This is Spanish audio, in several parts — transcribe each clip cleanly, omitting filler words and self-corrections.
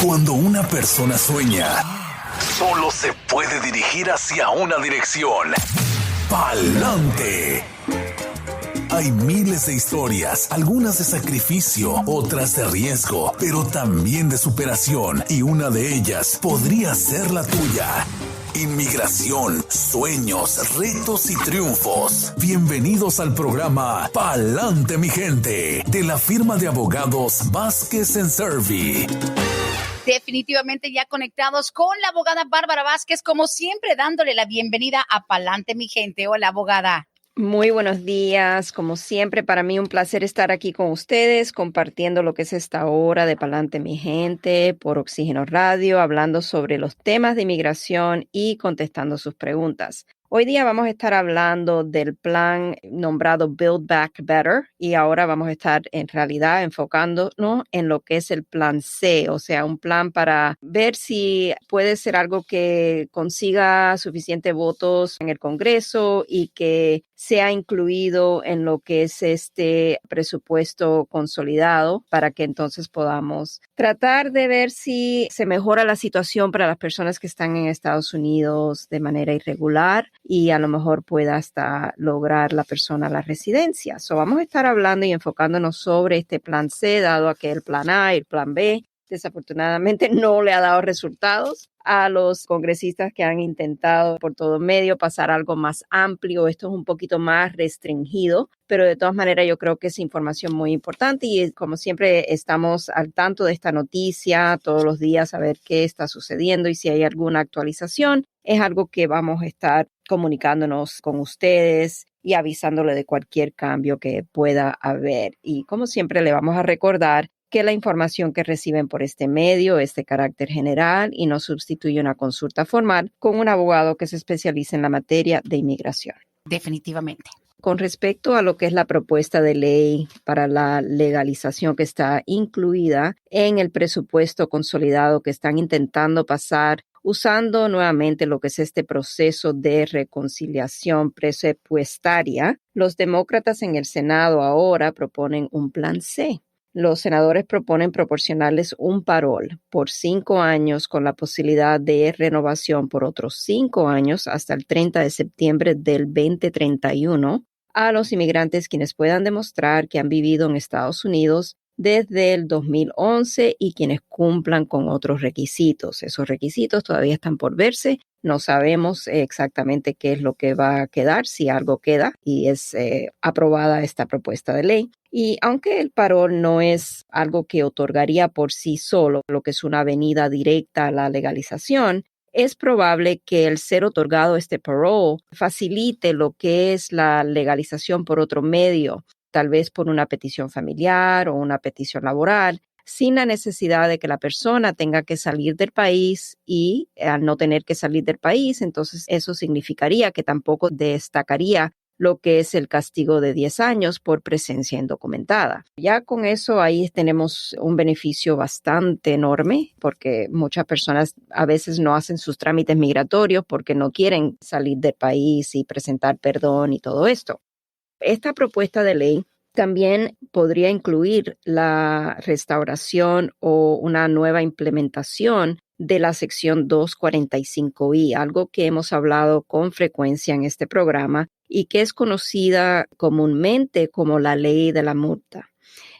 Cuando una persona sueña, solo se puede dirigir hacia una dirección: pa'lante. Hay miles de historias, algunas de sacrificio, otras de riesgo, pero también de superación, y una de ellas podría ser la tuya. Inmigración, sueños, retos y triunfos. Bienvenidos al programa Pa'lante, mi gente, de la firma de abogados Vázquez & Servi. Definitivamente ya conectados con la abogada Bárbara Vázquez, como siempre dándole la bienvenida a Pa'lante, mi gente. Hola, abogada. Muy buenos días, como siempre, para mí un placer estar aquí con ustedes, compartiendo lo que es esta hora de Pa'lante, mi gente, por Oxígeno Radio, hablando sobre los temas de inmigración y contestando sus preguntas. Hoy día vamos a estar hablando del plan nombrado Build Back Better, y ahora vamos a estar en realidad enfocándonos en lo que es el plan C, o sea, un plan para ver si puede ser algo que consiga suficientes votos en el Congreso y que sea incluido en lo que es este presupuesto consolidado, para que entonces podamos tratar de ver si se mejora la situación para las personas que están en Estados Unidos de manera irregular, y a lo mejor pueda hasta lograr la persona la residencia. So, vamos a estar hablando y enfocándonos sobre este plan C, dado a que el plan A y el plan B desafortunadamente no le ha dado resultados a los congresistas que han intentado por todo medio pasar algo más amplio. Esto es un poquito más restringido, pero de todas maneras yo creo que es información muy importante, y como siempre estamos al tanto de esta noticia todos los días a ver qué está sucediendo y si hay alguna actualización. Es algo que vamos a estar comunicándonos con ustedes y avisándole de cualquier cambio que pueda haber. Y como siempre le vamos a recordar que la información que reciben por este medio es de carácter general y no sustituye una consulta formal con un abogado que se especializa en la materia de inmigración. Definitivamente. Con respecto a lo que es la propuesta de ley para la legalización que está incluida en el presupuesto consolidado que están intentando pasar, usando nuevamente lo que es este proceso de reconciliación presupuestaria, los demócratas en el Senado ahora proponen un plan C. Los senadores proponen proporcionarles un parol por 5 años con la posibilidad de renovación por otros 5 años hasta el 30 de septiembre del 2031 a los inmigrantes quienes puedan demostrar que han vivido en Estados Unidos desde el 2011 y quienes cumplan con otros requisitos. Esos requisitos todavía están por verse. No sabemos exactamente qué es lo que va a quedar, si algo queda y es aprobada esta propuesta de ley. Y aunque el parol no es algo que otorgaría por sí solo, lo que es una avenida directa a la legalización, es probable que el ser otorgado este parole facilite lo que es la legalización por otro medio, tal vez por una petición familiar o una petición laboral, sin la necesidad de que la persona tenga que salir del país, y al no tener que salir del país, entonces eso significaría que tampoco destacaría lo que es el castigo de 10 años por presencia indocumentada. Ya con eso ahí tenemos un beneficio bastante enorme, porque muchas personas a veces no hacen sus trámites migratorios porque no quieren salir del país y presentar perdón y todo esto. Esta propuesta de ley también podría incluir la restauración o una nueva implementación de la sección 245I, algo que hemos hablado con frecuencia en este programa y que es conocida comúnmente como la ley de la multa.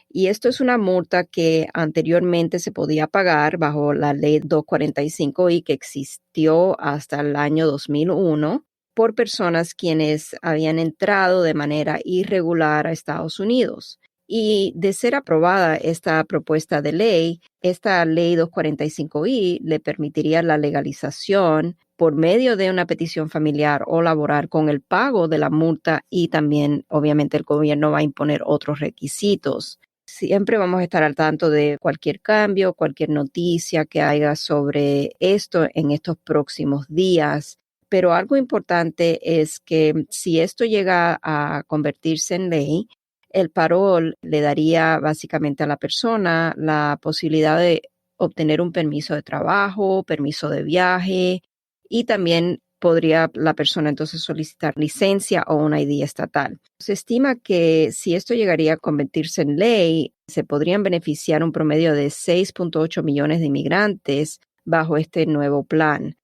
Y esto es una multa que anteriormente se podía pagar bajo la ley 245I, que existió hasta el año 2001, por personas quienes habían entrado de manera irregular a Estados Unidos. Y de ser aprobada esta propuesta de ley, esta ley 245I le permitiría la legalización por medio de una petición familiar o laboral con el pago de la multa, y también obviamente el gobierno va a imponer otros requisitos. Siempre vamos a estar al tanto de cualquier cambio, cualquier noticia que haya sobre esto en estos próximos días. Pero algo importante es que si esto llega a convertirse en ley, el parol le daría básicamente a la persona la posibilidad de obtener un permiso de trabajo, permiso de viaje, y también podría la persona entonces solicitar licencia o un ID estatal. Se estima que si esto llegaría a convertirse en ley, se podrían beneficiar un promedio de 6.8 millones de inmigrantes bajo este nuevo plan.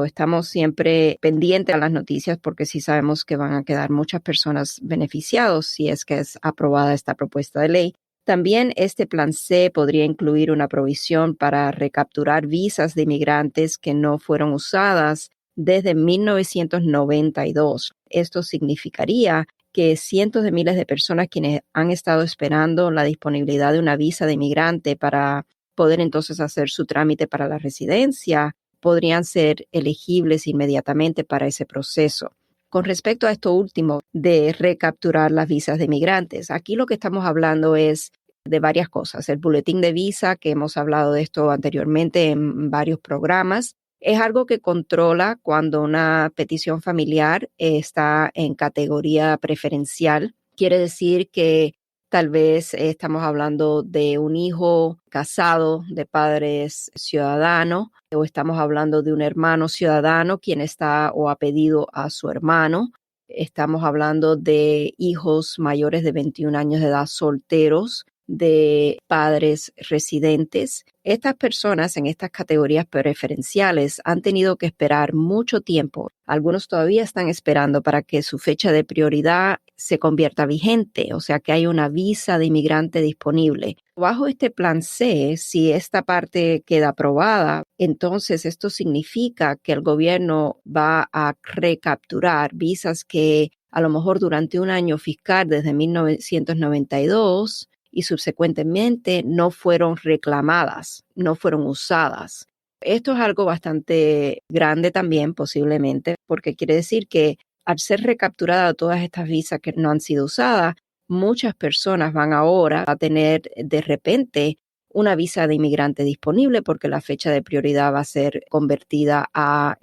Estamos siempre pendientes a las noticias porque sí sabemos que van a quedar muchas personas beneficiados si es que es aprobada esta propuesta de ley. También este plan C podría incluir una provisión para recapturar visas de inmigrantes que no fueron usadas desde 1992. Esto significaría que cientos de miles de personas quienes han estado esperando la disponibilidad de una visa de inmigrante para poder entonces hacer su trámite para la residencia podrían ser elegibles inmediatamente para ese proceso. Con respecto a esto último de recapturar las visas de inmigrantes, aquí lo que estamos hablando es de varias cosas. El boletín de visa, que hemos hablado de esto anteriormente en varios programas, es algo que controla cuando una petición familiar está en categoría preferencial. Quiere decir que tal vez estamos hablando de un hijo casado de padres ciudadanos o estamos hablando de un hermano ciudadano quien está o ha pedido a su hermano. Estamos hablando de hijos mayores de 21 años de edad solteros de padres residentes. Estas personas en estas categorías preferenciales han tenido que esperar mucho tiempo. Algunos todavía están esperando para que su fecha de prioridad se convierta vigente, o sea que hay una visa de inmigrante disponible. Bajo este plan C, si esta parte queda aprobada, entonces esto significa que el gobierno va a recapturar visas que a lo mejor durante un año fiscal desde 1992 y subsecuentemente no fueron reclamadas, no fueron usadas. Esto es algo bastante grande también, posiblemente, porque quiere decir que al ser recapturadas todas estas visas que no han sido usadas, muchas personas van ahora a tener de repente una visa de inmigrante disponible porque la fecha de prioridad va a ser convertida a,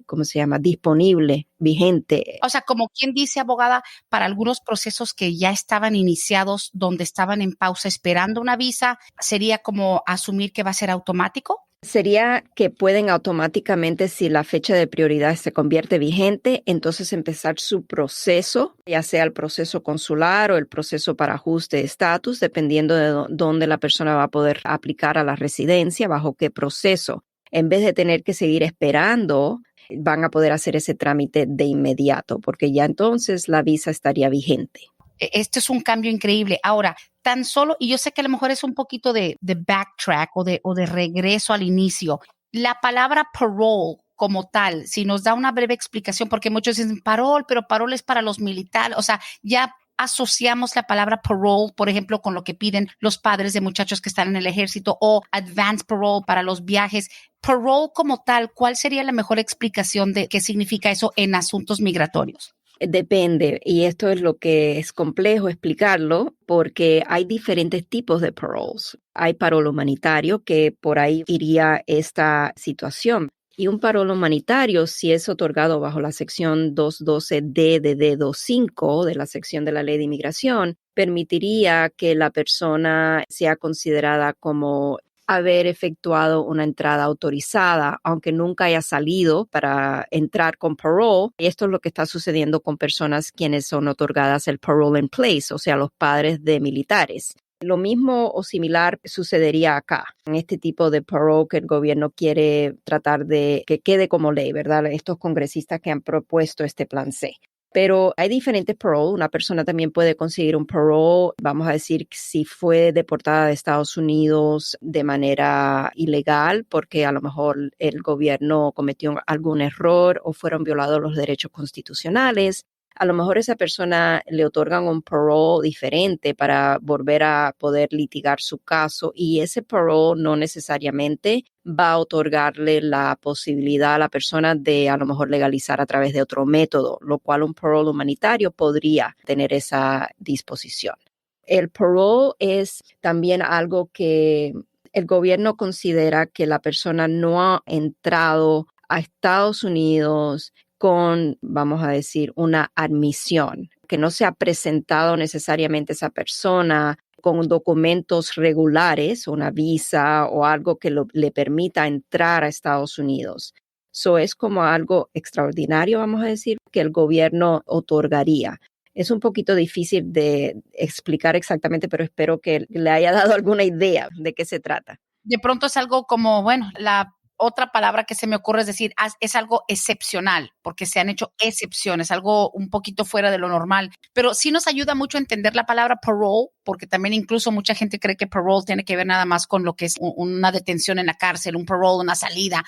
disponible, vigente. O sea, como quien dice, abogada, para algunos procesos que ya estaban iniciados, donde estaban en pausa esperando una visa, ¿sería como asumir que va a ser automático? Sería que pueden automáticamente, si la fecha de prioridad se convierte vigente, entonces empezar su proceso, ya sea el proceso consular o el proceso para ajuste de estatus, dependiendo de dónde la persona va a poder aplicar a la residencia, bajo qué proceso. En vez de tener que seguir esperando, van a poder hacer ese trámite de inmediato, porque ya entonces la visa estaría vigente. Esto es un cambio increíble. Ahora, tan solo, y yo sé que a lo mejor es un poquito de backtrack o de regreso al inicio, la palabra parole como tal, si nos da una breve explicación, porque muchos dicen parole, pero parole es para los militares, o sea, ya asociamos la palabra parole, por ejemplo, con lo que piden los padres de muchachos que están en el ejército o advanced parole para los viajes. Parole como tal, ¿cuál sería la mejor explicación de qué significa eso en asuntos migratorios? Depende, y esto es lo que es complejo explicarlo porque hay diferentes tipos de paroles. Hay parol humanitario, que por ahí iría esta situación. Y un parol humanitario, si es otorgado bajo la sección 212D de D25 de la sección de la Ley de Inmigración, permitiría que la persona sea considerada como haber efectuado una entrada autorizada, aunque nunca haya salido para entrar con parole. Y esto es lo que está sucediendo con personas quienes son otorgadas el parole in place, o sea, los padres de militares. Lo mismo o similar sucedería acá, en este tipo de parole que el gobierno quiere tratar de que quede como ley, ¿verdad? Estos congresistas que han propuesto este plan C. Pero hay diferentes parole. Una persona también puede conseguir un parole, vamos a decir, si fue deportada de Estados Unidos de manera ilegal, porque a lo mejor el gobierno cometió algún error o fueron violados los derechos constitucionales. A lo mejor esa persona le otorgan un parole diferente para volver a poder litigar su caso y ese parole no necesariamente va a otorgarle la posibilidad a la persona de a lo mejor legalizar a través de otro método, lo cual un parole humanitario podría tener esa disposición. El parole es también algo que el gobierno considera que la persona no ha entrado a Estados Unidos con, vamos a decir, una admisión, que no se ha presentado necesariamente esa persona con documentos regulares, una visa o algo que le permita entrar a Estados Unidos. So es como algo extraordinario, vamos a decir, que el gobierno otorgaría. Es un poquito difícil de explicar exactamente, pero espero que le haya dado alguna idea de qué se trata. De pronto es algo como, bueno, la otra palabra que se me ocurre es decir, es algo excepcional, porque se han hecho excepciones, algo un poquito fuera de lo normal. Pero sí nos ayuda mucho a entender la palabra parole, porque también incluso mucha gente cree que parole tiene que ver nada más con lo que es una detención en la cárcel, un parole, una salida,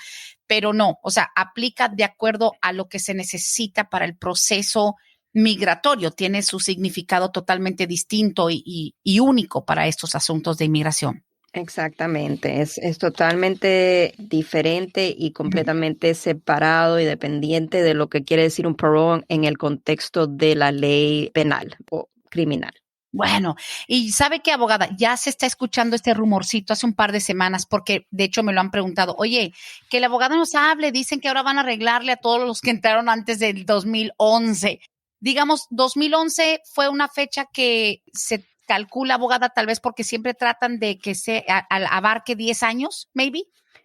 pero no, o sea, aplica de acuerdo a lo que se necesita para el proceso migratorio, tiene su significado totalmente distinto y único para estos asuntos de inmigración. Exactamente, es totalmente diferente y completamente separado y dependiente de lo que quiere decir un parole en el contexto de la ley penal o criminal. Bueno, y ¿sabe qué, abogada? Ya se está escuchando este rumorcito hace un par de semanas, porque de hecho me lo han preguntado. Oye, que el abogado nos hable, dicen que ahora van a arreglarle a todos los que entraron antes del 2011. Digamos, 2011 fue una fecha que se calcula, abogada, tal vez porque siempre tratan de que se abarque 10 años, maybe.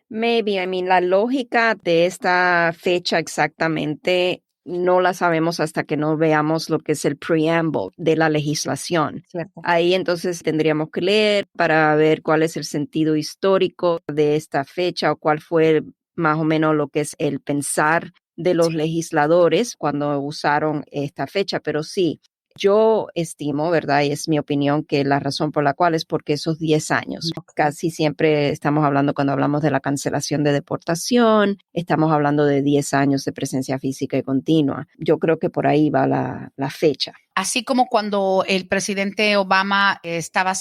Maybe, la lógica de esta fecha exactamente no la sabemos hasta que no veamos lo que es el preamble de la legislación. Cierto. Ahí entonces tendríamos que leer para ver cuál es el sentido histórico de esta fecha o cuál fue más o menos lo que es el pensar de los legisladores cuando usaron esta fecha. Pero sí, yo estimo, ¿verdad? Y es mi opinión que la razón por la cual es porque esos 10 años, casi siempre estamos hablando cuando hablamos de la cancelación de deportación, estamos hablando de 10 años de presencia física y continua. Yo creo que por ahí va la fecha. Así como cuando el presidente Obama estaba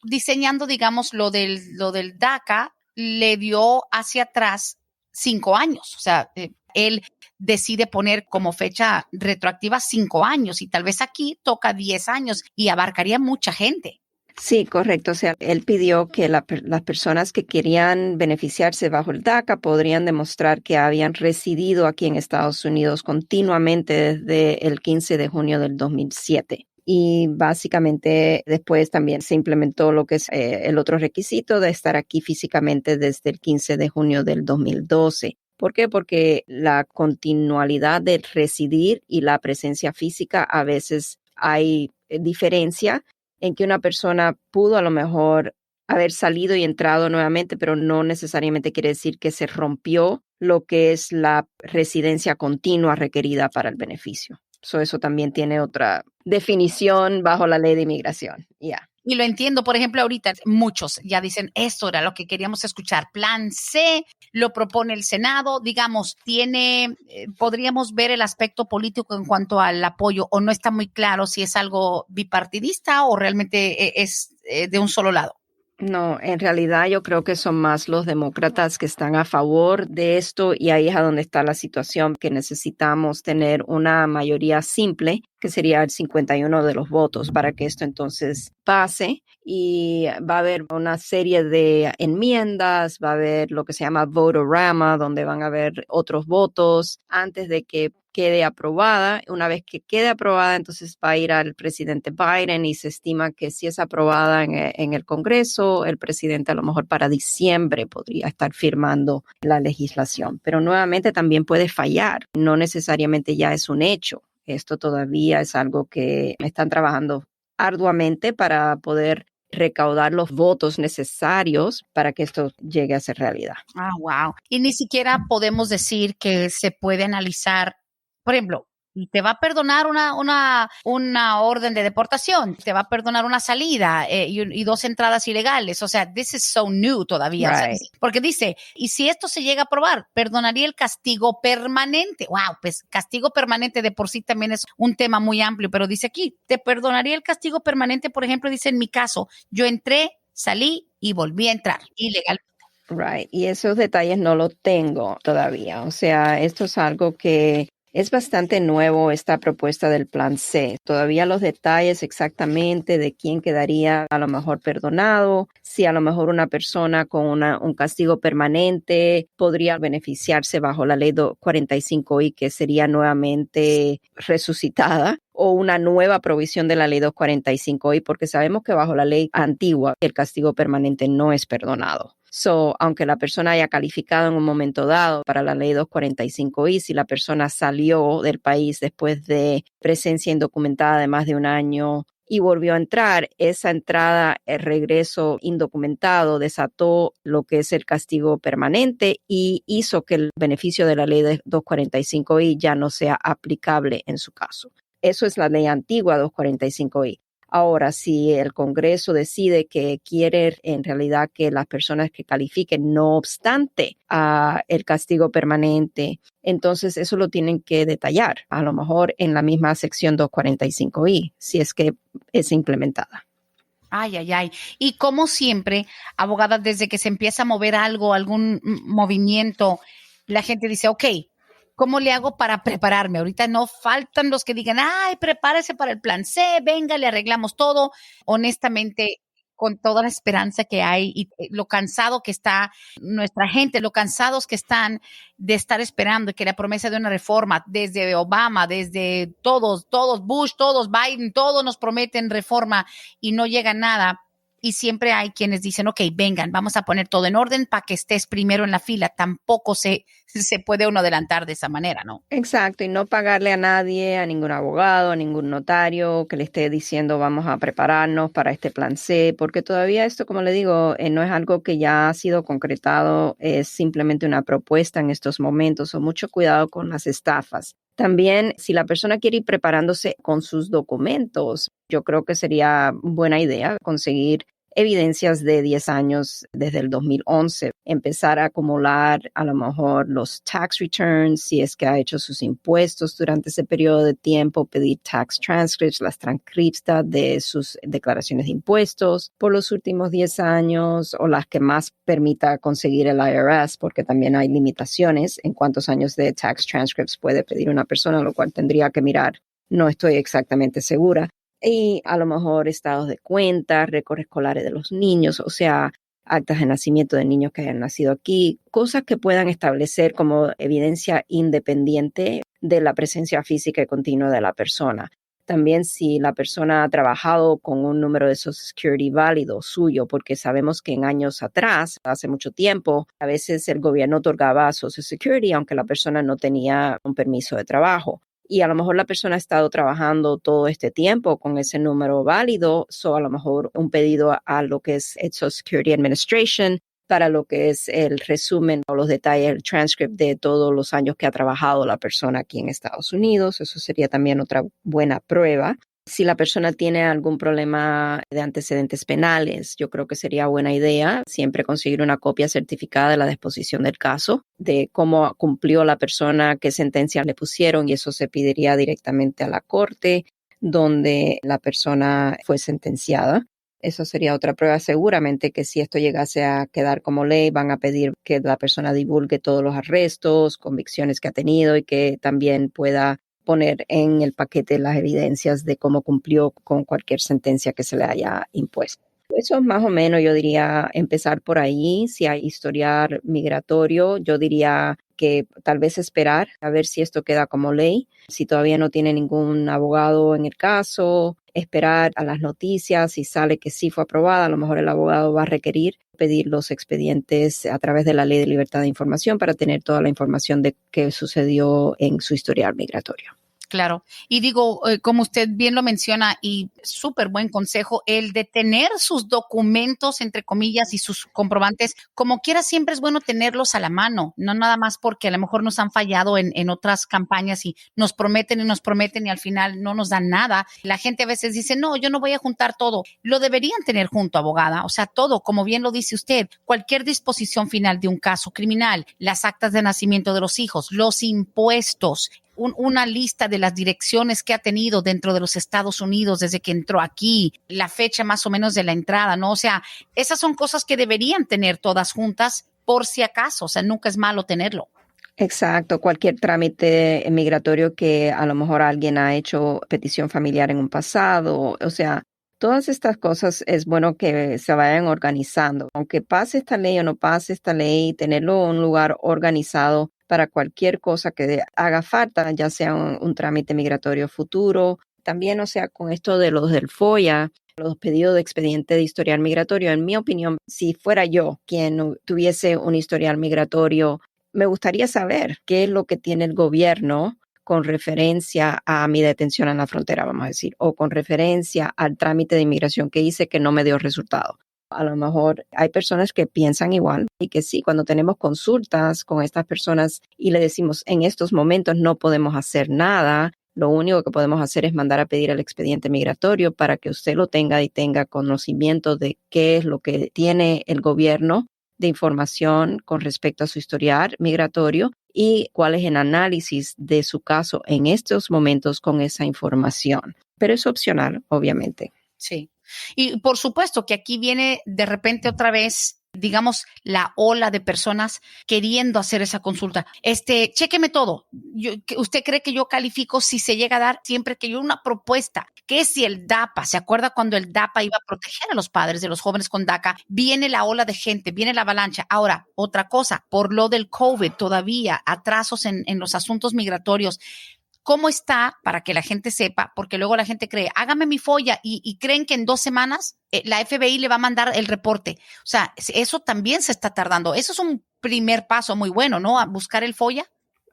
diseñando, digamos, lo del DACA, le dio hacia atrás 5 años. O sea, él decide poner como fecha retroactiva 5 años y tal vez aquí toca 10 años y abarcaría mucha gente. Sí, correcto. O sea, él pidió que las personas que querían beneficiarse bajo el DACA podrían demostrar que habían residido aquí en Estados Unidos continuamente desde el 15 de junio del 2007. Y básicamente después también se implementó lo que es el otro requisito de estar aquí físicamente desde el 15 de junio del 2012. ¿Por qué? Porque la continuidad del residir y la presencia física a veces hay diferencia en que una persona pudo a lo mejor haber salido y entrado nuevamente, pero no necesariamente quiere decir que se rompió lo que es la residencia continua requerida para el beneficio. Eso también tiene otra definición bajo la ley de inmigración. Ya. Y lo entiendo, por ejemplo, ahorita muchos ya dicen, esto era lo que queríamos escuchar. Plan C, lo propone el Senado, digamos, podríamos ver el aspecto político en cuanto al apoyo, o no está muy claro si es algo bipartidista o realmente es de un solo lado. No, en realidad yo creo que son más los demócratas que están a favor de esto y ahí es a donde está la situación, que necesitamos tener una mayoría simple, que sería el 51 de los votos, para que esto entonces pase. Y va a haber una serie de enmiendas, va a haber lo que se llama vote-a-rama, donde van a haber otros votos antes de que quede aprobada. Una vez que quede aprobada, entonces va a ir al presidente Biden y se estima que si es aprobada en el Congreso, el presidente a lo mejor para diciembre podría estar firmando la legislación. Pero nuevamente también puede fallar, no necesariamente ya es un hecho. Esto todavía es algo que están trabajando arduamente para poder recaudar los votos necesarios para que esto llegue a ser realidad. Ah, wow. Y ni siquiera podemos decir que se puede analizar, por ejemplo, y te va a perdonar una orden de deportación, te va a perdonar una salida y 2 entradas ilegales. O sea, this is so new todavía. Right. O sea, porque dice, y si esto se llega a aprobar, perdonaría el castigo permanente. Wow, pues castigo permanente de por sí también es un tema muy amplio, pero dice aquí, te perdonaría el castigo permanente, por ejemplo, dice en mi caso, yo entré, salí y volví a entrar ilegal. Right, y esos detalles no los tengo todavía. O sea, esto es algo que es bastante nuevo, esta propuesta del Plan C. Todavía los detalles exactamente de quién quedaría a lo mejor perdonado, si a lo mejor una persona con un castigo permanente podría beneficiarse bajo la ley 245I, que sería nuevamente resucitada, o una nueva provisión de la ley 245I, porque sabemos que bajo la ley antigua el castigo permanente no es perdonado. So, aunque la persona haya calificado en un momento dado para la ley 245I, si la persona salió del país después de presencia indocumentada de más de un año y volvió a entrar, esa entrada, el regreso indocumentado desató lo que es el castigo permanente y hizo que el beneficio de la ley de 245I ya no sea aplicable en su caso. Eso es la ley antigua 245I. Ahora, si el Congreso decide que quiere en realidad que las personas que califiquen, no obstante el castigo permanente, entonces eso lo tienen que detallar, a lo mejor en la misma sección 245I, si es que es implementada. Ay, ay, ay. Y como siempre, abogada, desde que se empieza a mover algo, algún movimiento, la gente dice, ok, ¿cómo le hago para prepararme? Ahorita no faltan los que digan, ay, prepárese para el plan C, venga, le arreglamos todo. Honestamente, con toda la esperanza que hay y lo cansado que está nuestra gente, lo cansados que están de estar esperando y que la promesa de una reforma, desde Obama, desde todos, Bush, todos, Biden, todos nos prometen reforma y no llega nada. Y siempre hay quienes dicen, ok, vengan, vamos a poner todo en orden para que estés primero en la fila. Tampoco se puede uno adelantar de esa manera, ¿no? Exacto, y no pagarle a nadie, a ningún abogado, a ningún notario que le esté diciendo vamos a prepararnos para este plan C, porque todavía esto, como le digo, no es algo que ya ha sido concretado, es simplemente una propuesta en estos momentos, o mucho cuidado con las estafas. También, si la persona quiere ir preparándose con sus documentos, yo creo que sería buena idea conseguir evidencias de 10 años desde el 2011, empezar a acumular a lo mejor los tax returns, si es que ha hecho sus impuestos durante ese periodo de tiempo, pedir tax transcripts, las transcriptas de sus declaraciones de impuestos por los últimos 10 años o las que más permita conseguir el IRS, porque también hay limitaciones en cuántos años de tax transcripts puede pedir una persona, lo cual tendría que mirar. No estoy exactamente segura. Y a lo mejor estados de cuenta, récords escolares de los niños, o sea, actas de nacimiento de niños que hayan nacido aquí, cosas que puedan establecer como evidencia independiente de la presencia física y continua de la persona. También si la persona ha trabajado con un número de Social Security válido suyo, porque sabemos que en años atrás, hace mucho tiempo, a veces el gobierno otorgaba Social Security aunque la persona no tenía un permiso de trabajo. Y a lo mejor la persona ha estado trabajando todo este tiempo con ese número válido, a lo mejor un pedido a lo que es el Social Security Administration para lo que es el resumen o los detalles, el transcript de todos los años que ha trabajado la persona aquí en Estados Unidos. Eso sería también otra buena prueba. Si la persona tiene algún problema de antecedentes penales, yo creo que sería buena idea siempre conseguir una copia certificada de la disposición del caso, de cómo cumplió la persona, qué sentencia le pusieron, y eso se pediría directamente a la corte donde la persona fue sentenciada. Eso sería otra prueba. Seguramente que si esto llegase a quedar como ley, van a pedir que la persona divulgue todos los arrestos, convicciones que ha tenido y que también pueda poner en el paquete las evidencias de cómo cumplió con cualquier sentencia que se le haya impuesto. Eso es más o menos, yo diría, empezar por ahí. Si hay historial migratorio, yo diría que tal vez esperar a ver si esto queda como ley. Si todavía no tiene ningún abogado en el caso, esperar a las noticias. Si sale que sí fue aprobada, a lo mejor el abogado va a requerir pedir los expedientes a través de la Ley de Libertad de Información para tener toda la información de qué sucedió en su historial migratorio. Claro. Y digo, como usted bien lo menciona, y súper buen consejo, el de tener sus documentos, entre comillas, y sus comprobantes, como quiera, siempre es bueno tenerlos a la mano, no nada más porque a lo mejor nos han fallado en otras campañas y nos prometen y al final no nos dan nada. La gente a veces dice, no, yo no voy a juntar todo. Lo deberían tener junto, abogada. O sea, todo, como bien lo dice usted, cualquier disposición final de un caso criminal, las actas de nacimiento de los hijos, los impuestos, una lista de las direcciones que ha tenido dentro de los Estados Unidos desde que entró aquí, la fecha más o menos de la entrada, ¿no? O sea, esas son cosas que deberían tener todas juntas por si acaso, o sea, nunca es malo tenerlo. Exacto, cualquier trámite migratorio que a lo mejor alguien ha hecho petición familiar en un pasado, o sea, todas estas cosas es bueno que se vayan organizando. Aunque pase esta ley o no pase esta ley, tenerlo en un lugar organizado para cualquier cosa que haga falta, ya sea un trámite migratorio futuro. También, o sea, con esto de los del FOIA, Los pedidos de expediente de historial migratorio, en mi opinión, si fuera yo quien tuviese un historial migratorio, me gustaría saber qué es lo que tiene el gobierno con referencia a mi detención en la frontera, vamos a decir, o con referencia al trámite de inmigración que hice que no me dio resultado. A lo mejor hay personas que piensan igual y que sí, cuando tenemos consultas con estas personas y le decimos en estos momentos no podemos hacer nada, lo único que podemos hacer es mandar a pedir el expediente migratorio para que usted lo tenga y tenga conocimiento de qué es lo que tiene el gobierno de información con respecto a su historial migratorio y cuál es el análisis de su caso en estos momentos con esa información. Pero es opcional, obviamente. Sí. Y por supuesto que aquí viene de repente otra vez, digamos, la ola de personas queriendo hacer esa consulta. Chéqueme todo. ¿Usted cree que yo califico si se llega a dar siempre que yo una propuesta? Que si el DAPA, ¿se acuerda cuando el DAPA iba a proteger a los padres de los jóvenes con DACA? Viene la ola de gente, viene la avalancha. Ahora, otra cosa, por lo del COVID todavía, atrasos en los asuntos migratorios. ¿Cómo está? Para que la gente sepa, porque luego la gente cree, hágame mi FOIA y creen que en 2 semanas la FBI le va a mandar el reporte. O sea, eso también se está tardando. Eso es un primer paso muy bueno, ¿no? A buscar el FOIA.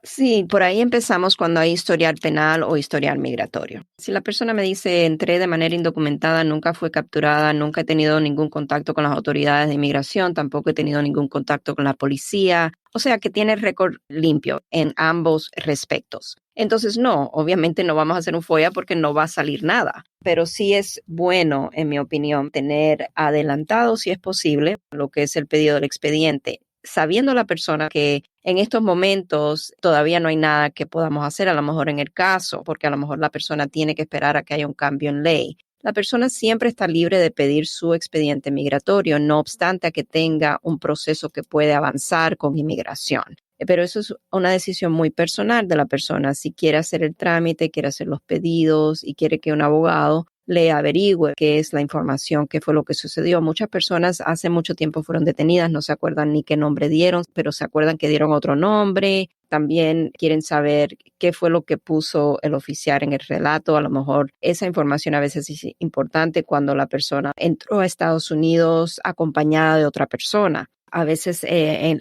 Sí, por ahí empezamos cuando hay historial penal o historial migratorio. Si la persona me dice, entré de manera indocumentada, nunca fue capturada, nunca he tenido ningún contacto con las autoridades de inmigración, tampoco he tenido ningún contacto con la policía, o sea que tiene récord limpio en ambos respectos. Entonces, no, obviamente no vamos a hacer un FOIA porque no va a salir nada, pero sí es bueno, en mi opinión, tener adelantado, si es posible, lo que es el pedido del expediente, sabiendo la persona que en estos momentos todavía no hay nada que podamos hacer, a lo mejor en el caso, porque a lo mejor la persona tiene que esperar a que haya un cambio en ley. La persona siempre está libre de pedir su expediente migratorio, no obstante a que tenga un proceso que puede avanzar con inmigración. Pero eso es una decisión muy personal de la persona. Si quiere hacer el trámite, quiere hacer los pedidos y quiere que un abogado le averigüe qué es la información, qué fue lo que sucedió. Muchas personas hace mucho tiempo fueron detenidas, no se acuerdan ni qué nombre dieron, pero se acuerdan que dieron otro nombre. También quieren saber qué fue lo que puso el oficial en el relato. A lo mejor esa información a veces es importante cuando la persona entró a Estados Unidos acompañada de otra persona. A veces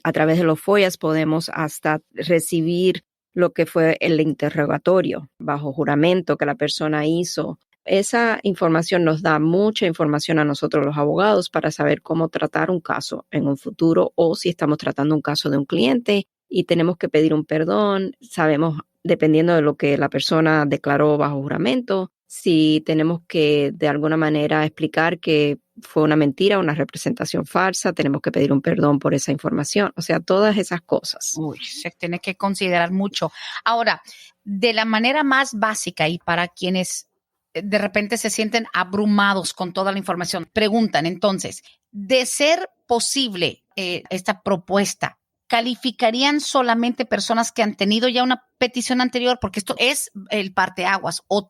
a través de los FOIAs podemos hasta recibir lo que fue el interrogatorio bajo juramento que la persona hizo. Esa información nos da mucha información a nosotros los abogados para saber cómo tratar un caso en un futuro o si estamos tratando un caso de un cliente y tenemos que pedir un perdón. Sabemos, dependiendo de lo que la persona declaró bajo juramento, si tenemos que de alguna manera explicar que fue una mentira, una representación falsa, tenemos que pedir un perdón por esa información. O sea, todas esas cosas. Uy, se tiene que considerar mucho. Ahora, de la manera más básica y para quienes de repente se sienten abrumados con toda la información, preguntan entonces, de ser posible esta propuesta, ¿calificarían solamente personas que han tenido ya una petición anterior? Porque esto es el parteaguas, o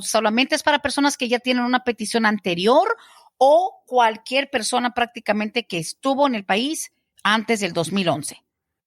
solamente es para personas que ya tienen una petición anterior o cualquier persona prácticamente que estuvo en el país antes del 2011.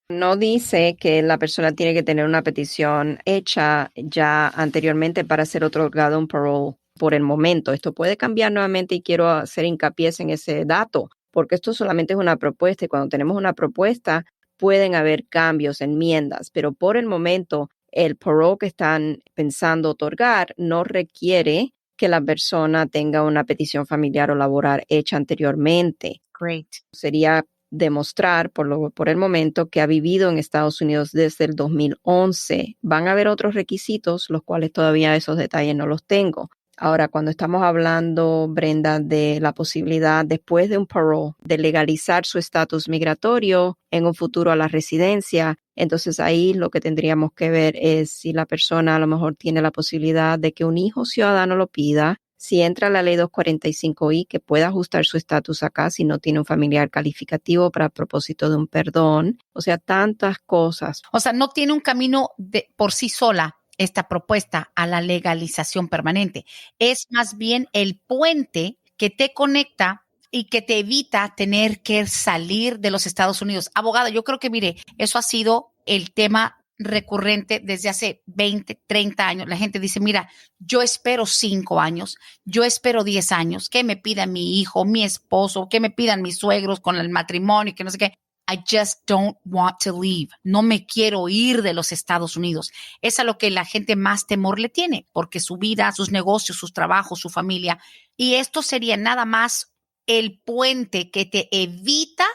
No dice que la persona tiene que tener una petición hecha ya anteriormente para ser otorgado un parole por el momento. Esto puede cambiar nuevamente y quiero hacer hincapié en ese dato, porque esto solamente es una propuesta y cuando tenemos una propuesta pueden haber cambios, enmiendas, pero por el momento el parole que están pensando otorgar no requiere que la persona tenga una petición familiar o laboral hecha anteriormente. Great. Sería demostrar por el momento que ha vivido en Estados Unidos desde el 2011. Van a haber otros requisitos, los cuales todavía esos detalles no los tengo. Ahora, cuando estamos hablando, Brenda, de la posibilidad después de un parole de legalizar su estatus migratorio en un futuro a la residencia, entonces ahí lo que tendríamos que ver es si la persona a lo mejor tiene la posibilidad de que un hijo ciudadano lo pida, si entra la ley 245I, que pueda ajustar su estatus acá si no tiene un familiar calificativo para propósito de un perdón. O sea, tantas cosas. O sea, no tiene un camino por sí sola esta propuesta a la legalización permanente. Es más bien el puente que te conecta y que te evita tener que salir de los Estados Unidos. Abogada, yo creo que, mire, eso ha sido el tema recurrente desde hace 20, 30 años. La gente dice, mira, yo espero 5 años, yo espero 10 años, que me pida mi hijo, mi esposo, que me pidan mis suegros con el matrimonio, que no sé qué. I just don't want to leave. No me quiero ir de los Estados Unidos. Es a lo que la gente más temor le tiene, porque su vida, sus negocios, sus trabajos, su familia. Y esto sería nada más el puente que te evita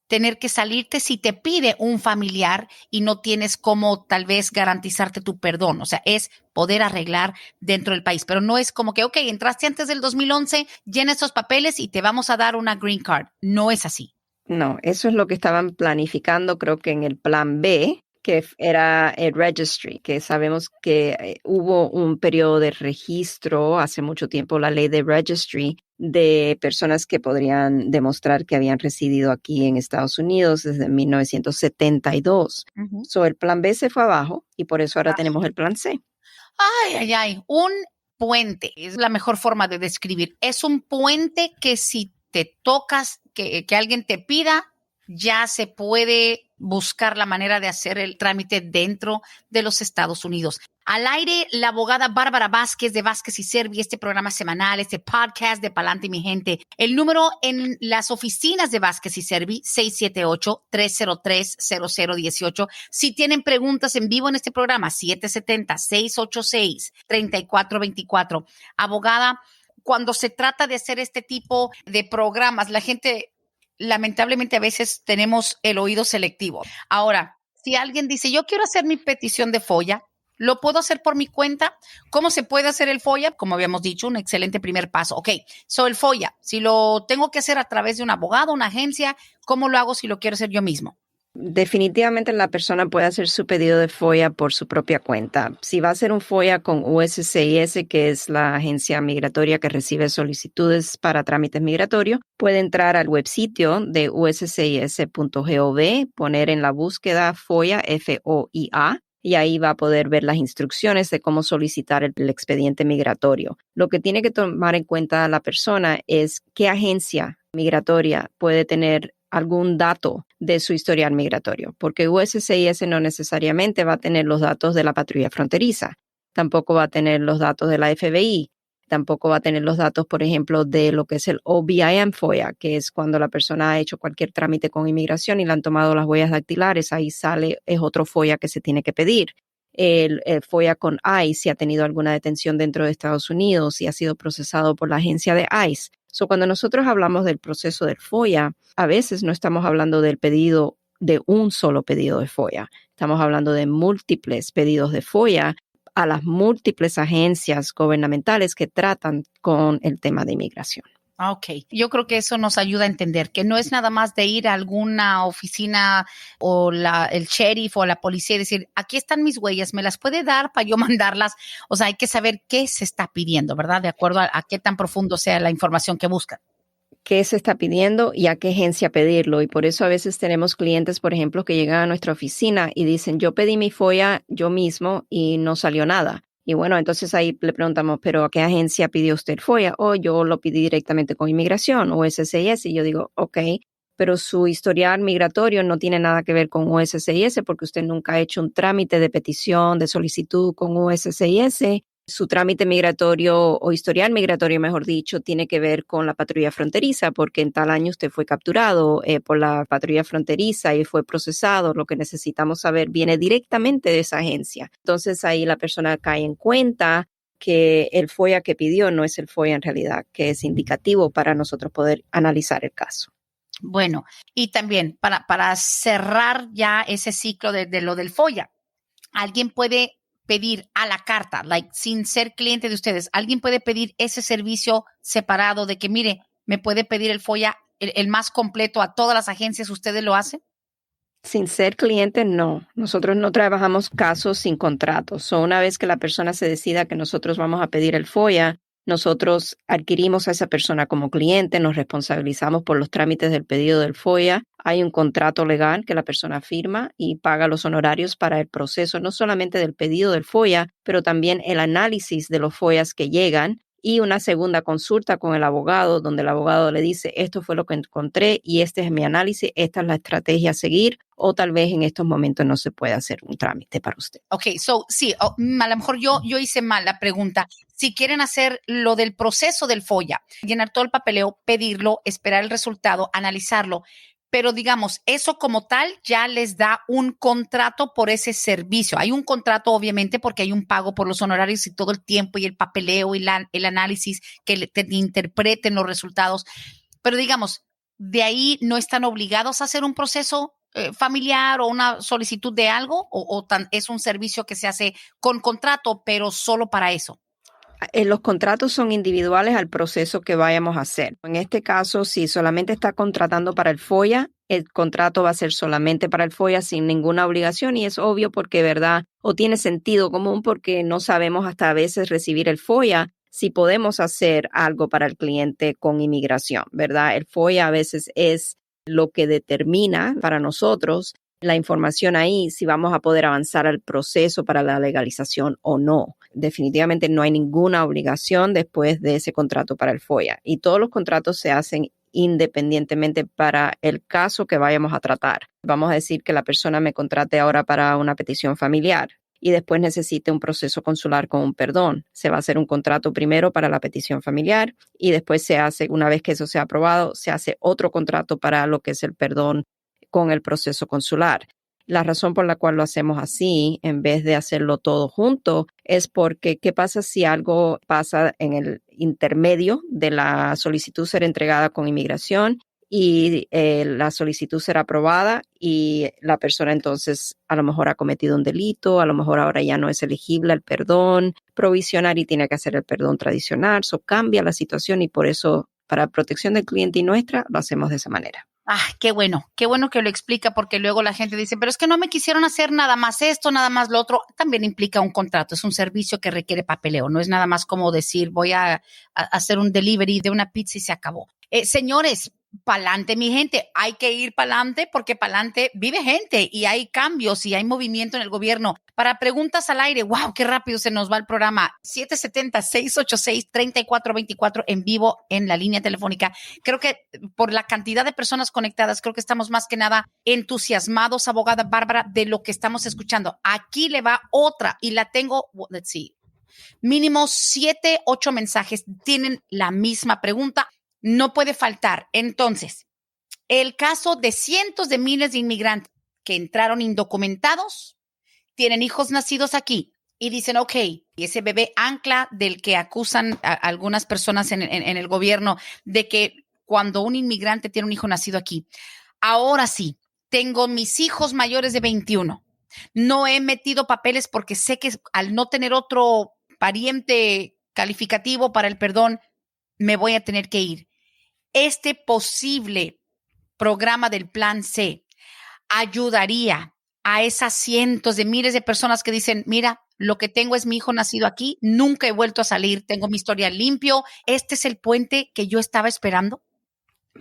tener que salirte si te pide un familiar y no tienes cómo tal vez garantizarte tu perdón. O sea, es poder arreglar dentro del país. Pero no es como que, ok, entraste antes del 2011, llena esos papeles y te vamos a dar una green card. No es así. No, eso es lo que estaban planificando, creo que en el plan B, que era el registry, que sabemos que hubo un periodo de registro hace mucho tiempo, la ley de registry, de personas que podrían demostrar que habían residido aquí en Estados Unidos desde 1972. Uh-huh. So, el plan B se fue abajo y por eso ahora tenemos el plan C. Ay. Un puente es la mejor forma de describir. Es un puente que si te tocas, que alguien te pida, ya se puede buscar la manera de hacer el trámite dentro de los Estados Unidos. Al aire, la abogada Bárbara Vázquez de Vázquez y Servi, este programa semanal, este podcast de Palante, mi gente. El número en las oficinas de Vázquez y Servi, 678-303-0018. Si tienen preguntas en vivo en este programa, 770-686-3424. Abogada, cuando se trata de hacer este tipo de programas, la gente lamentablemente a veces tenemos el oído selectivo. Ahora, si alguien dice, yo quiero hacer mi petición de FOIA, ¿lo puedo hacer por mi cuenta? ¿Cómo se puede hacer el FOIA? Como habíamos dicho, un excelente primer paso. Ok, el FOIA, si lo tengo que hacer a través de un abogado, una agencia, ¿cómo lo hago si lo quiero hacer yo mismo? Definitivamente la persona puede hacer su pedido de FOIA por su propia cuenta. Si va a hacer un FOIA con USCIS, que es la agencia migratoria que recibe solicitudes para trámites migratorios, puede entrar al websitio de uscis.gov, poner en la búsqueda FOIA, FOIA, y ahí va a poder ver las instrucciones de cómo solicitar el expediente migratorio. Lo que tiene que tomar en cuenta la persona es qué agencia migratoria puede tener algún dato de su historial migratorio, porque USCIS no necesariamente va a tener los datos de la patrulla fronteriza, tampoco va a tener los datos de la FBI, tampoco va a tener los datos, por ejemplo, de lo que es el OBIM FOIA, que es cuando la persona ha hecho cualquier trámite con inmigración y le han tomado las huellas dactilares, ahí sale, es otro FOIA que se tiene que pedir. El FOIA con ICE, si ha tenido alguna detención dentro de Estados Unidos, si ha sido procesado por la agencia de ICE. Cuando nosotros hablamos del proceso del FOIA, a veces no estamos hablando del pedido de un solo pedido de FOIA. Estamos hablando de múltiples pedidos de FOIA a las múltiples agencias gubernamentales que tratan con el tema de inmigración. Ok, yo creo que eso nos ayuda a entender que no es nada más de ir a alguna oficina o el sheriff o la policía y decir, aquí están mis huellas, ¿me las puede dar para yo mandarlas? O sea, hay que saber qué se está pidiendo, ¿verdad? De acuerdo a qué tan profundo sea la información que buscan. Qué se está pidiendo y a qué agencia pedirlo. Y por eso a veces tenemos clientes, por ejemplo, que llegan a nuestra oficina y dicen, yo pedí mi FOIA yo mismo y no salió nada. Y bueno, entonces ahí le preguntamos, ¿pero a qué agencia pidió usted el FOIA? O yo lo pedí directamente con inmigración o USCIS. Y yo digo, ok, pero su historial migratorio no tiene nada que ver con USCIS porque usted nunca ha hecho un trámite de petición, de solicitud con USCIS. Su trámite migratorio o historial migratorio, mejor dicho, tiene que ver con la patrulla fronteriza porque en tal año usted fue capturado por la patrulla fronteriza y fue procesado. Lo que necesitamos saber viene directamente de esa agencia. Entonces ahí la persona cae en cuenta que el FOIA que pidió no es el FOIA en realidad, que es indicativo para nosotros poder analizar el caso. Bueno, y también para cerrar ya ese ciclo de lo del FOIA, alguien puede pedir a la carta, sin ser cliente de ustedes, alguien puede pedir ese servicio separado de que, mire, me puede pedir el FOIA, el más completo a todas las agencias, ¿ustedes lo hacen? Sin ser cliente, no. Nosotros no trabajamos casos sin contratos. Una vez que la persona se decida que nosotros vamos a pedir el FOIA, nosotros adquirimos a esa persona como cliente, nos responsabilizamos por los trámites del pedido del FOIA. Hay un contrato legal que la persona firma y paga los honorarios para el proceso, no solamente del pedido del FOIA, pero también el análisis de los FOIAs que llegan y una segunda consulta con el abogado, donde el abogado le dice, esto fue lo que encontré y este es mi análisis, esta es la estrategia a seguir, o tal vez en estos momentos no se puede hacer un trámite para usted. Ok, sí, a lo mejor yo hice mal la pregunta. Si quieren hacer lo del proceso del FOIA, llenar todo el papeleo, pedirlo, esperar el resultado, analizarlo, pero digamos, eso como tal ya les da un contrato por ese servicio. Hay un contrato, obviamente, porque hay un pago por los honorarios y todo el tiempo y el papeleo y el análisis que te interpreten los resultados. Pero digamos, de ahí no están obligados a hacer un proceso familiar o una solicitud de algo, es un servicio que se hace con contrato, pero solo para eso. Los contratos son individuales al proceso que vayamos a hacer. En este caso, si solamente está contratando para el FOIA, el contrato va a ser solamente para el FOIA sin ninguna obligación y es obvio porque, ¿verdad? O tiene sentido común porque no sabemos hasta a veces recibir el FOIA si podemos hacer algo para el cliente con inmigración, ¿verdad? El FOIA a veces es lo que determina para nosotros la información ahí, si vamos a poder avanzar al proceso para la legalización o no. Definitivamente no hay ninguna obligación después de ese contrato para el FOIA y todos los contratos se hacen independientemente para el caso que vayamos a tratar. Vamos a decir que la persona me contrate ahora para una petición familiar y después necesite un proceso consular con un perdón. Se va a hacer un contrato primero para la petición familiar y después se hace, una vez que eso sea aprobado, se hace otro contrato para lo que es el perdón con el proceso consular. La razón por la cual lo hacemos así, en vez de hacerlo todo junto, es porque ¿qué pasa si algo pasa en el intermedio de la solicitud ser entregada con inmigración y la solicitud será aprobada y la persona entonces a lo mejor ha cometido un delito, a lo mejor ahora ya no es elegible al perdón provisional y tiene que hacer el perdón tradicional? Eso cambia la situación y por eso, para protección del cliente y nuestra, lo hacemos de esa manera. Qué bueno que lo explica, porque luego la gente dice, pero es que no me quisieron hacer nada más esto, nada más lo otro. También implica un contrato, es un servicio que requiere papeleo, no es nada más como decir voy a hacer un delivery de una pizza y se acabó. Señores, pa'lante, mi gente, hay que ir pa'lante porque pa'lante vive gente y hay cambios y hay movimiento en el gobierno. Para preguntas al aire, wow, qué rápido se nos va el programa. 770-686-3424 en vivo en la línea telefónica. Creo que por la cantidad de personas conectadas, creo que estamos más que nada entusiasmados, abogada Bárbara, de lo que estamos escuchando. Aquí le va otra y la tengo, let's see, mínimo 7, 8 mensajes tienen la misma pregunta. No puede faltar. Entonces, el caso de cientos de miles de inmigrantes que entraron indocumentados, tienen hijos nacidos aquí y dicen, ok, y ese bebé ancla del que acusan a algunas personas en el gobierno de que cuando un inmigrante tiene un hijo nacido aquí, ahora sí, tengo mis hijos mayores de 21. No he metido papeles porque sé que al no tener otro pariente calificativo para el perdón, me voy a tener que ir. Este posible programa del Plan C ayudaría a esas cientos de miles de personas que dicen, mira, lo que tengo es mi hijo nacido aquí, nunca he vuelto a salir, tengo mi historia limpio. ¿Este es el puente que yo estaba esperando?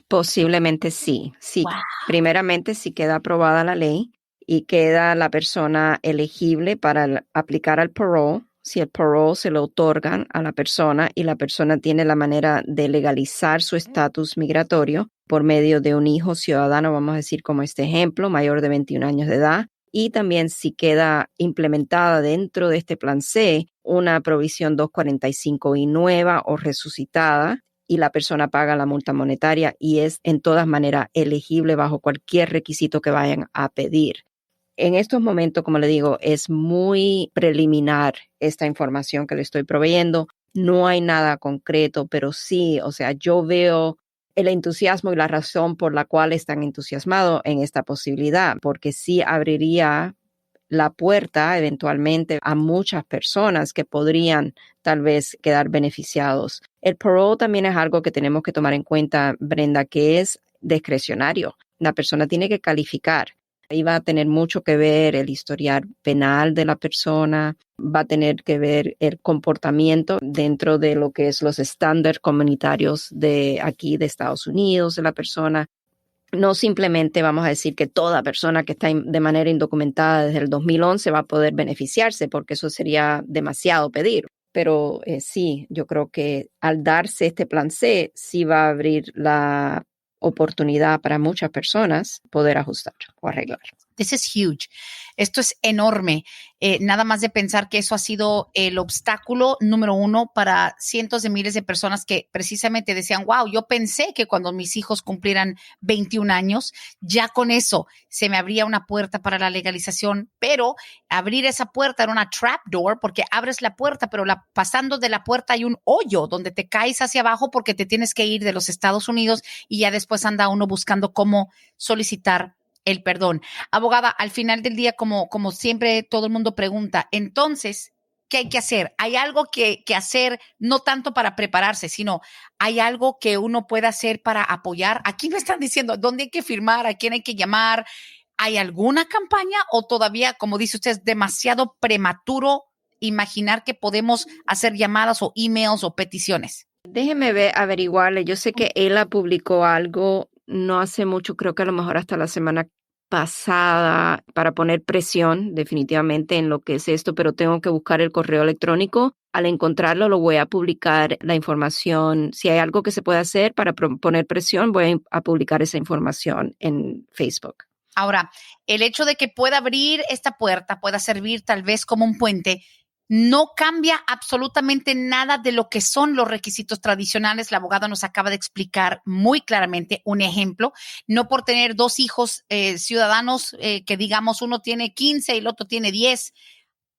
Posiblemente sí. Wow. Primeramente, si queda aprobada la ley y queda la persona elegible para aplicar al parole, si el parole se lo otorgan a la persona y la persona tiene la manera de legalizar su estatus migratorio por medio de un hijo ciudadano, vamos a decir como este ejemplo, mayor de 21 años de edad, y también si queda implementada dentro de este plan C una provisión 245 y nueva o resucitada, y la persona paga la multa monetaria y es en todas maneras elegible bajo cualquier requisito que vayan a pedir. En estos momentos, como le digo, es muy preliminar esta información que le estoy proveyendo. No hay nada concreto, pero sí, o sea, yo veo el entusiasmo y la razón por la cual están entusiasmados en esta posibilidad, porque sí abriría la puerta eventualmente a muchas personas que podrían tal vez quedar beneficiados. El parole también es algo que tenemos que tomar en cuenta, Brenda, que es discrecionario. La persona tiene que calificar. Ahí va a tener mucho que ver el historial penal de la persona, va a tener que ver el comportamiento dentro de lo que es los estándares comunitarios de aquí de Estados Unidos de la persona. No simplemente vamos a decir que toda persona que está de manera indocumentada desde el 2011 va a poder beneficiarse, porque eso sería demasiado pedir. pero sí, yo creo que al darse este plan C, sí va a abrir la oportunidad para muchas personas poder ajustar o arreglar. This is huge. Esto es enorme. Nada más de pensar que eso ha sido el obstáculo número uno para cientos de miles de personas que precisamente decían, wow, yo pensé que cuando mis hijos cumplieran 21 años, ya con eso se me abría una puerta para la legalización, pero abrir esa puerta era una trapdoor porque abres la puerta, pero pasando de la puerta hay un hoyo donde te caes hacia abajo porque te tienes que ir de los Estados Unidos y ya después anda uno buscando cómo solicitar el perdón. Abogada, al final del día, como siempre todo el mundo pregunta, entonces, ¿qué hay que hacer? ¿Hay algo que hacer, no tanto para prepararse, sino hay algo que uno pueda hacer para apoyar? Aquí me están diciendo, ¿dónde hay que firmar? ¿A quién hay que llamar? ¿Hay alguna campaña o todavía, como dice usted, es demasiado prematuro imaginar que podemos hacer llamadas o emails o peticiones? Déjeme averiguarle. Yo sé que ella publicó algo no hace mucho, creo que a lo mejor hasta la semana pasada, para poner presión definitivamente en lo que es esto, pero tengo que buscar el correo electrónico. Al encontrarlo, lo voy a publicar la información. Si hay algo que se puede hacer para poner presión, voy a publicar esa información en Facebook. Ahora, el hecho de que pueda abrir esta puerta, pueda servir tal vez como un puente, no cambia absolutamente nada de lo que son los requisitos tradicionales. La abogada nos acaba de explicar muy claramente un ejemplo. No por tener dos hijos ciudadanos que digamos uno tiene 15 y el otro tiene 10,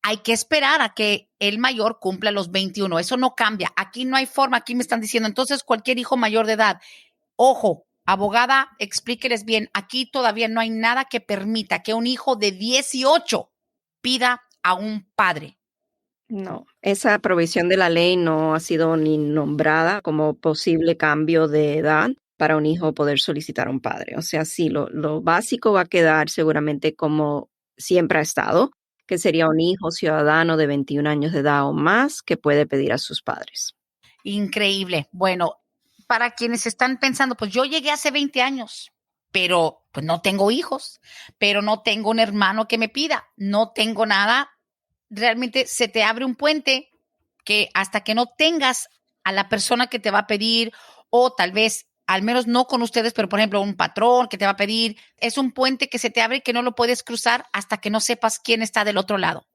hay que esperar a que el mayor cumpla los 21. Eso no cambia. Aquí no hay forma. Aquí me están diciendo, entonces cualquier hijo mayor de edad. Ojo, abogada, explíqueles bien. Aquí todavía no hay nada que permita que un hijo de 18 pida a un padre. No, esa provisión de la ley no ha sido ni nombrada como posible cambio de edad para un hijo poder solicitar a un padre. O sea, sí, lo básico va a quedar seguramente como siempre ha estado, que sería un hijo ciudadano de 21 años de edad o más que puede pedir a sus padres. Increíble. Bueno, para quienes están pensando, pues yo llegué hace 20 años, pero pues no tengo hijos, pero no tengo un hermano que me pida, no tengo nada. Realmente se te abre un puente que hasta que no tengas a la persona que te va a pedir o tal vez, al menos no con ustedes, pero por ejemplo un patrón que te va a pedir, es un puente que se te abre y que no lo puedes cruzar hasta que no sepas quién está del otro lado.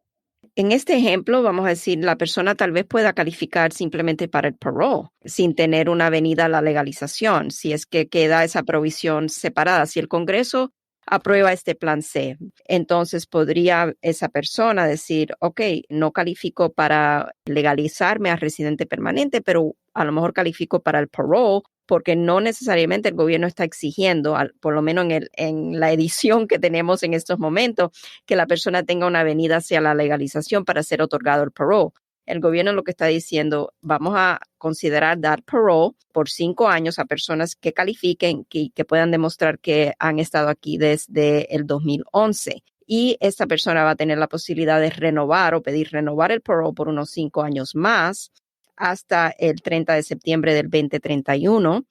En este ejemplo, vamos a decir, la persona tal vez pueda calificar simplemente para el parole, sin tener una avenida a la legalización, si es que queda esa provisión separada. Si el Congreso aprueba este plan C, entonces podría esa persona decir, ok, no califico para legalizarme a residente permanente, pero a lo mejor califico para el parole, porque no necesariamente el gobierno está exigiendo, por lo menos en la edición que tenemos en estos momentos, que la persona tenga una avenida hacia la legalización para ser otorgado el parole. El gobierno lo que está diciendo, vamos a considerar dar parole por 5 años a personas que califiquen, que puedan demostrar que han estado aquí desde el 2011. Y esta persona va a tener la posibilidad de renovar o pedir renovar el parole por unos 5 años más hasta el 30 de septiembre del 2031.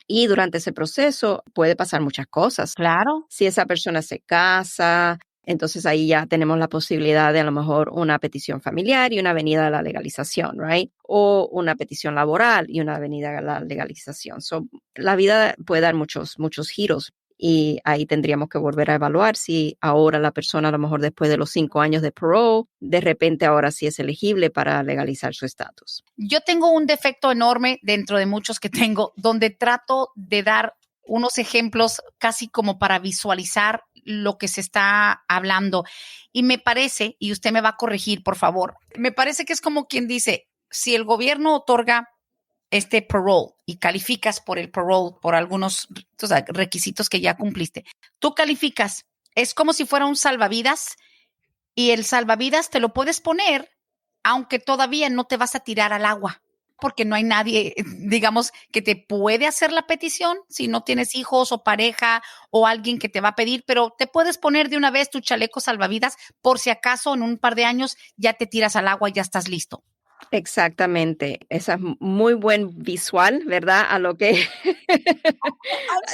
Y durante ese proceso puede pasar muchas cosas. Claro. Si esa persona se casa, entonces ahí ya tenemos la posibilidad de a lo mejor una petición familiar y una avenida a la legalización, right? O una petición laboral y una avenida a la legalización. So, la vida puede dar muchos giros y ahí tendríamos que volver a evaluar si ahora la persona a lo mejor después de los 5 años de parole, de repente ahora sí es elegible para legalizar su estatus. Yo tengo un defecto enorme dentro de muchos que tengo, donde trato de dar unos ejemplos casi como para visualizar lo que se está hablando. Y me parece, y usted me va a corregir, por favor, me parece que es como quien dice, si el gobierno otorga este parole y calificas por el parole, por algunos requisitos que ya cumpliste, tú calificas, es como si fuera un salvavidas y el salvavidas te lo puedes poner aunque todavía no te vas a tirar al agua, porque no hay nadie, digamos, que te puede hacer la petición si no tienes hijos o pareja o alguien que te va a pedir, pero te puedes poner de una vez tu chaleco salvavidas por si acaso en un par de años ya te tiras al agua y ya estás listo. Exactamente, esa es muy buen visual, ¿verdad? A lo que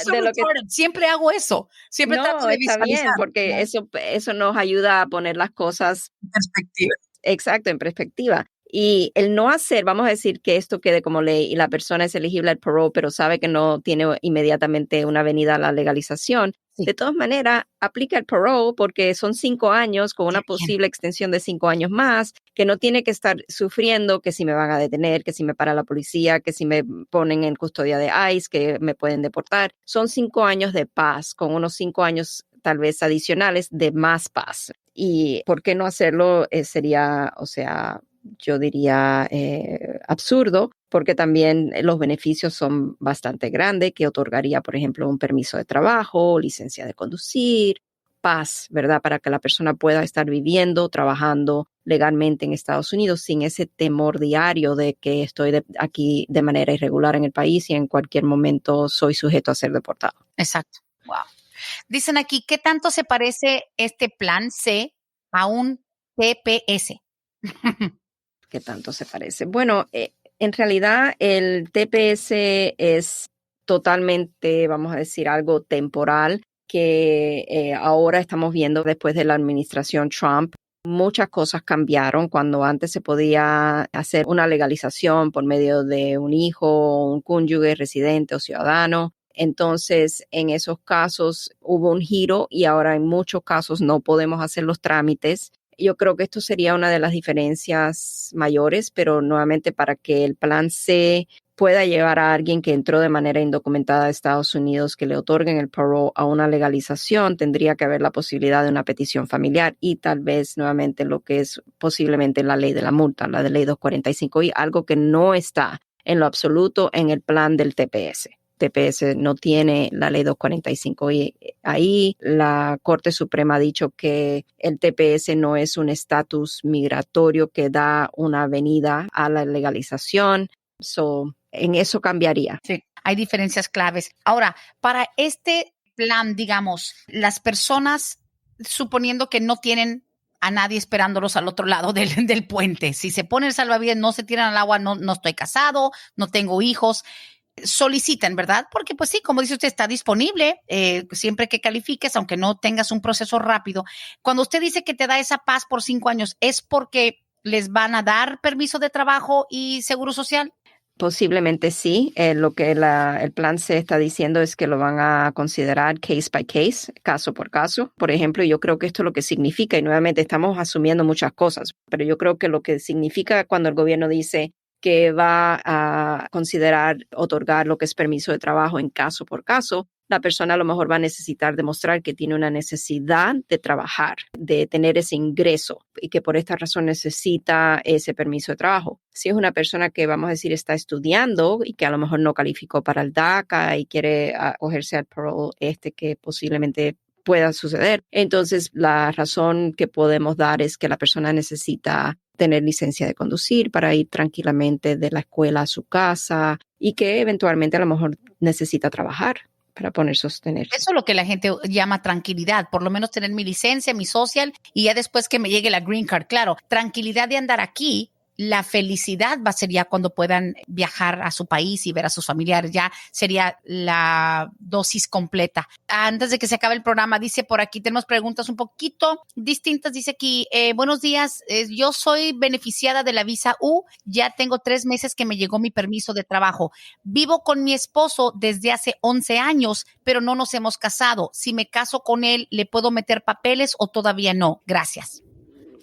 de lo que siempre hago eso, siempre trato de está visualizar. bien, porque eso nos ayuda a poner las cosas Perspectiva. exacto, en perspectiva. Y el no hacer, vamos a decir que esto quede como ley y la persona es elegible al parole, pero sabe que no tiene inmediatamente una venida a la legalización. Sí. De todas maneras, aplica el parole porque son 5 años con una posible extensión de 5 años más, que no tiene que estar sufriendo que si me van a detener, que si me para la policía, que si me ponen en custodia de ICE, que me pueden deportar. Son 5 años de paz, con unos 5 años tal vez adicionales de más paz. Y ¿por qué no hacerlo? Sería, o sea, yo diría absurdo, porque también los beneficios son bastante grandes, que otorgaría, por ejemplo, un permiso de trabajo, licencia de conducir, paz, ¿verdad? Para que la persona pueda estar viviendo, trabajando legalmente en Estados Unidos sin ese temor diario de que estoy aquí de manera irregular en el país y en cualquier momento soy sujeto a ser deportado. Exacto. Wow. Dicen aquí, ¿qué tanto se parece este plan C a un TPS? ¿Qué tanto se parece? Bueno, en realidad el TPS es totalmente, vamos a decir, algo temporal que ahora estamos viendo después de la administración Trump. Muchas cosas cambiaron cuando antes se podía hacer una legalización por medio de un hijo, un cónyuge, residente o ciudadano. Entonces, en esos casos hubo un giro y ahora en muchos casos no podemos hacer los trámites. Yo creo que esto sería una de las diferencias mayores, pero nuevamente para que el plan C pueda llevar a alguien que entró de manera indocumentada a Estados Unidos, que le otorguen el parole a una legalización, tendría que haber la posibilidad de una petición familiar y tal vez nuevamente lo que es posiblemente la ley de la multa, la de ley 245i, algo que no está en lo absoluto en el plan del TPS. TPS no tiene la ley 245 y ahí la Corte Suprema ha dicho que el TPS no es un estatus migratorio que da una venida a la legalización. En eso cambiaría. Sí, hay diferencias claves. Ahora, para este plan, digamos, las personas, suponiendo que no tienen a nadie esperándolos al otro lado del puente, si se pone el salvavidas, no se tiran al agua, no estoy casado, no tengo hijos, solicitan, ¿verdad? Porque pues sí, como dice usted, está disponible siempre que califiques, aunque no tengas un proceso rápido. Cuando usted dice que te da esa paz por 5 años, ¿es porque les van a dar permiso de trabajo y seguro social? Posiblemente sí. Lo que el plan C está diciendo es que lo van a considerar case by case, caso por caso. Por ejemplo, yo creo que esto es lo que significa, y nuevamente estamos asumiendo muchas cosas, pero yo creo que lo que significa cuando el gobierno dice que va a considerar otorgar lo que es permiso de trabajo en caso por caso, la persona a lo mejor va a necesitar demostrar que tiene una necesidad de trabajar, de tener ese ingreso y que por esta razón necesita ese permiso de trabajo. Si es una persona que, vamos a decir, está estudiando y que a lo mejor no calificó para el DACA y quiere acogerse al parole que posiblemente pueda suceder, entonces la razón que podemos dar es que la persona necesita tener licencia de conducir para ir tranquilamente de la escuela a su casa y que eventualmente a lo mejor necesita trabajar para poder sostenerse. Eso es lo que la gente llama tranquilidad, por lo menos tener mi licencia, mi social y ya después que me llegue la green card. Claro, tranquilidad de andar aquí. La felicidad va a ser ya cuando puedan viajar a su país y ver a sus familiares. Ya sería la dosis completa. Antes de que se acabe el programa, dice por aquí, tenemos preguntas un poquito distintas. Dice aquí, buenos días, yo soy beneficiada de la visa U. Ya tengo 3 meses que me llegó mi permiso de trabajo. Vivo con mi esposo desde hace 11 años, pero no nos hemos casado. Si me caso con él, ¿le puedo meter papeles o todavía no? Gracias.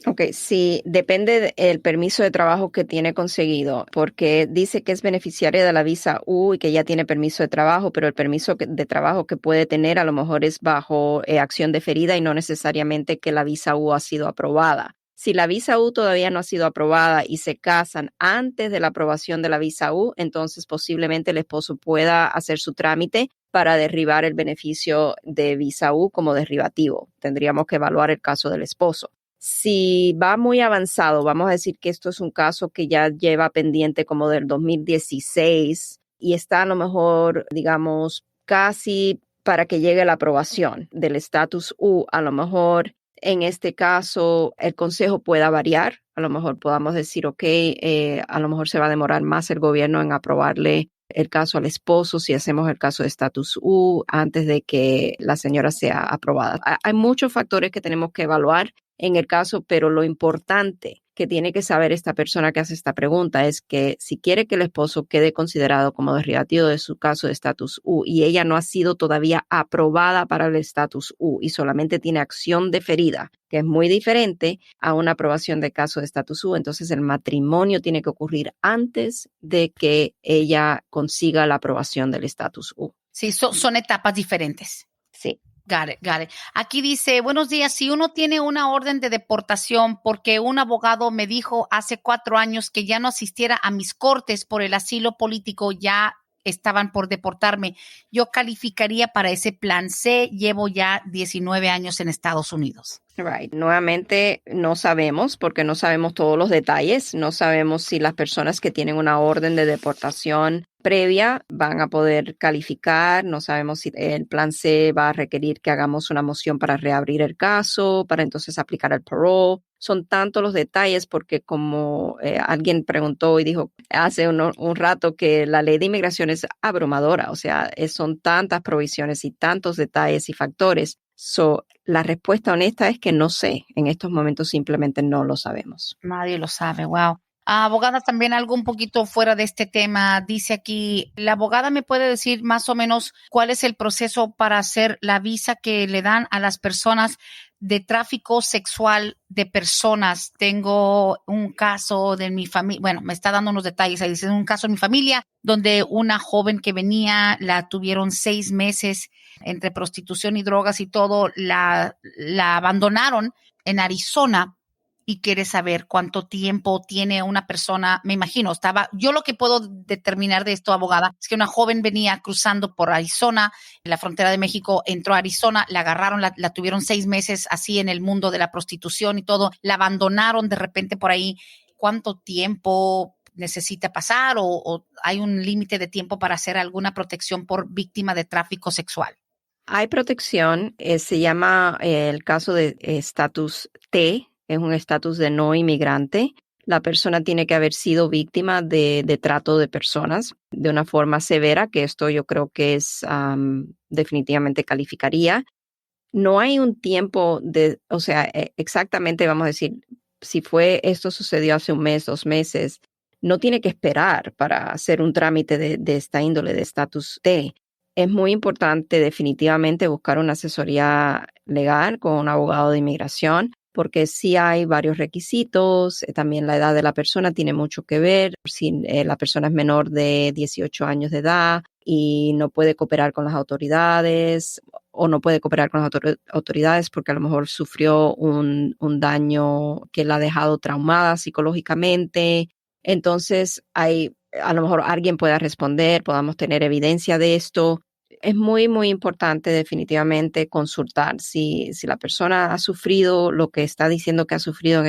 Ok, sí, depende del permiso de trabajo que tiene conseguido, porque dice que es beneficiaria de la visa U y que ya tiene permiso de trabajo, pero el permiso de trabajo que puede tener a lo mejor es bajo acción deferida y no necesariamente que la visa U ha sido aprobada. Si la visa U todavía no ha sido aprobada y se casan antes de la aprobación de la visa U, entonces posiblemente el esposo pueda hacer su trámite para derribar el beneficio de visa U como derivativo. Tendríamos que evaluar el caso del esposo. Si va muy avanzado, vamos a decir que esto es un caso que ya lleva pendiente como del 2016 y está a lo mejor, digamos, casi para que llegue la aprobación del estatus U, a lo mejor en este caso el consejo pueda variar. A lo mejor podamos decir, ok, a lo mejor se va a demorar más el gobierno en aprobarle el caso al esposo si hacemos el caso de estatus U antes de que la señora sea aprobada. Hay muchos factores que tenemos que evaluar en el caso, pero lo importante que que tiene que saber esta persona que hace esta pregunta es que si quiere que el esposo quede considerado como derivativo de su caso de estatus U y ella no ha sido todavía aprobada para el estatus U y solamente tiene acción deferida, que es muy diferente a una aprobación de caso de estatus U, entonces el matrimonio tiene que ocurrir antes de que ella consiga la aprobación del estatus U. Sí, son etapas diferentes. Sí. Got it, got it. Aquí dice, buenos días, si uno tiene una orden de deportación porque un abogado me dijo hace 4 años que ya no asistiera a mis cortes por el asilo político, ya estaban por deportarme, ¿yo calificaría para ese plan C? Llevo ya 19 años en Estados Unidos. Right. Nuevamente no sabemos porque no sabemos todos los detalles. No sabemos si las personas que tienen una orden de deportación previa van a poder calificar. No sabemos si el plan C va a requerir que hagamos una moción para reabrir el caso, para entonces aplicar el parole. Son tantos los detalles porque como alguien preguntó y dijo hace un rato que la ley de inmigración es abrumadora. O sea, son tantas provisiones y tantos detalles y factores. La respuesta honesta es que no sé. En estos momentos simplemente no lo sabemos. Nadie lo sabe, wow. Abogada, también algo un poquito fuera de este tema. Dice aquí, ¿la abogada me puede decir más o menos cuál es el proceso para hacer la visa que le dan a las personas de tráfico sexual de personas? Tengo un caso de mi familia, bueno, me está dando unos detalles ahí, dice un caso en mi familia donde una joven que venía, la tuvieron 6 meses entre prostitución y drogas y todo, la abandonaron en Arizona. Y quiere saber cuánto tiempo tiene una persona, me imagino, yo lo que puedo determinar de esto, abogada, es que una joven venía cruzando por Arizona, en la frontera de México, entró a Arizona, la agarraron, la tuvieron 6 meses así en el mundo de la prostitución y todo, la abandonaron de repente por ahí. ¿Cuánto tiempo necesita pasar o hay un límite de tiempo para hacer alguna protección por víctima de tráfico sexual? Hay protección, se llama el caso de estatus T, es un estatus de no inmigrante. La persona tiene que haber sido víctima de trato de personas de una forma severa, que esto yo creo que definitivamente calificaría. No hay un tiempo exactamente vamos a decir, si esto sucedió hace 1 mes, 2 meses, no tiene que esperar para hacer un trámite de esta índole de estatus T. Es muy importante definitivamente buscar una asesoría legal con un abogado de inmigración, porque sí hay varios requisitos. También la edad de la persona tiene mucho que ver. Si la persona es menor de 18 años de edad y no puede cooperar con las autoridades o no puede cooperar con las autoridades porque a lo mejor sufrió un daño que la ha dejado traumada psicológicamente. Entonces, a lo mejor alguien pueda responder, podamos tener evidencia de esto. Es muy, muy importante definitivamente consultar si la persona ha sufrido lo que está diciendo que ha sufrido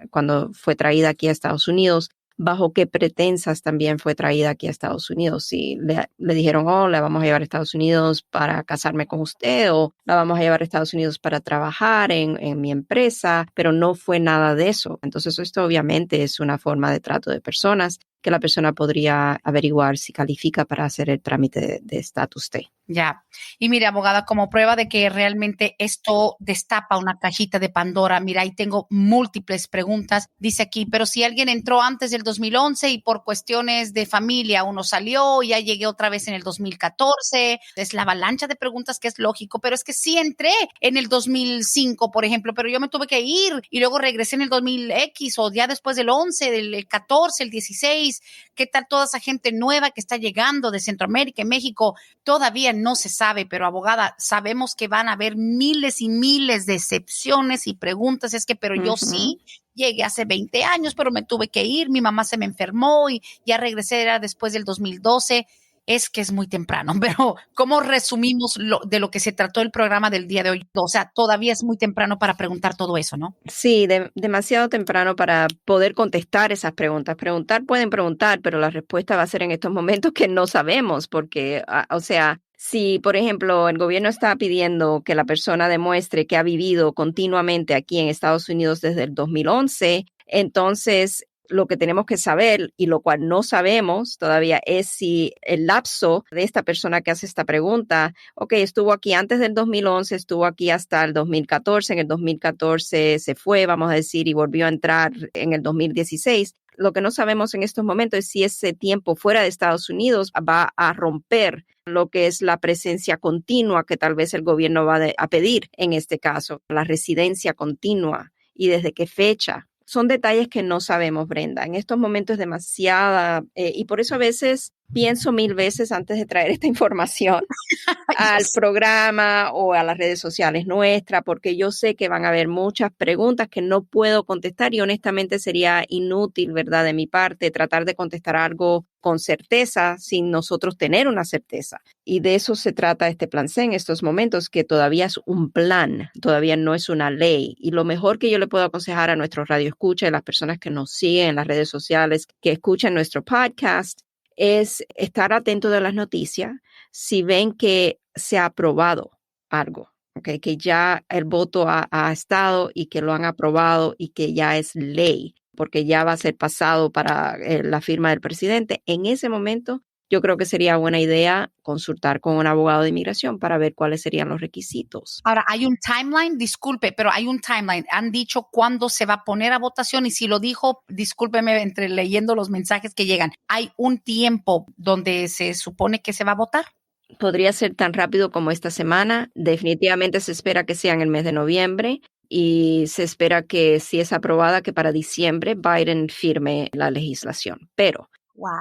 cuando fue traída aquí a Estados Unidos, bajo qué pretensas también fue traída aquí a Estados Unidos. Si le dijeron, la vamos a llevar a Estados Unidos para casarme con usted o la vamos a llevar a Estados Unidos para trabajar en mi empresa, pero no fue nada de eso. Entonces esto obviamente es una forma de trato de personas que la persona podría averiguar si califica para hacer el trámite de estatus T. Ya. Y mire, abogada, como prueba de que realmente esto destapa una cajita de Pandora, mira, ahí tengo múltiples preguntas. Dice aquí, pero si alguien entró antes del 2011 y por cuestiones de familia uno salió y ya llegué otra vez en el 2014, es la avalancha de preguntas que es lógico, pero es que sí entré en el 2005, por ejemplo, pero yo me tuve que ir y luego regresé en el 2000X o ya después del 11, del 14, el 16. ¿Qué tal toda esa gente nueva que está llegando de Centroamérica y México? Todavía no se sabe, pero abogada, sabemos que van a haber miles y miles de excepciones y preguntas. Es que, pero yo sí llegué hace 20 años, pero me tuve que ir, mi mamá se me enfermó y ya regresé, era después del 2012. Es que es muy temprano, pero ¿cómo resumimos de lo que se trató el programa del día de hoy? O sea, todavía es muy temprano para preguntar todo eso, ¿no? Sí, demasiado temprano para poder contestar esas preguntas. Pueden preguntar, pero la respuesta va a ser en estos momentos que no sabemos, porque, si, por ejemplo, el gobierno está pidiendo que la persona demuestre que ha vivido continuamente aquí en Estados Unidos desde el 2011, entonces Lo que tenemos que saber y lo cual no sabemos todavía es si el lapso de esta persona que hace esta pregunta, estuvo aquí antes del 2011, estuvo aquí hasta el 2014, en el 2014 se fue, vamos a decir, y volvió a entrar en el 2016. Lo que no sabemos en estos momentos es si ese tiempo fuera de Estados Unidos va a romper lo que es la presencia continua que tal vez el gobierno va a pedir en este caso, la residencia continua y desde qué fecha. Son detalles que no sabemos, Brenda. En estos momentos es demasiada, y por eso a veces pienso 1000 veces antes de traer esta información al programa o a las redes sociales nuestras, porque yo sé que van a haber muchas preguntas que no puedo contestar y honestamente sería inútil, ¿verdad? De mi parte, tratar de contestar algo con certeza sin nosotros tener una certeza. Y de eso se trata este plan C en estos momentos, que todavía es un plan, todavía no es una ley. Y lo mejor que yo le puedo aconsejar a nuestros radioescuchas, a las personas que nos siguen en las redes sociales, que escuchan nuestro podcast, es estar atento de las noticias. Si ven que se ha aprobado algo, que ya el voto ha estado y que lo han aprobado y que ya es ley, porque ya va a ser pasado para la firma del presidente, en ese momento yo creo que sería buena idea consultar con un abogado de inmigración para ver cuáles serían los requisitos. Ahora, ¿hay un timeline? Disculpe, pero hay un timeline. ¿Han dicho cuándo se va a poner a votación? Y si lo dijo, discúlpeme, entre leyendo los mensajes que llegan, ¿hay un tiempo donde se supone que se va a votar? Podría ser tan rápido como esta semana. Definitivamente se espera que sea en el mes de noviembre y se espera que, si es aprobada, que para diciembre Biden firme la legislación. Pero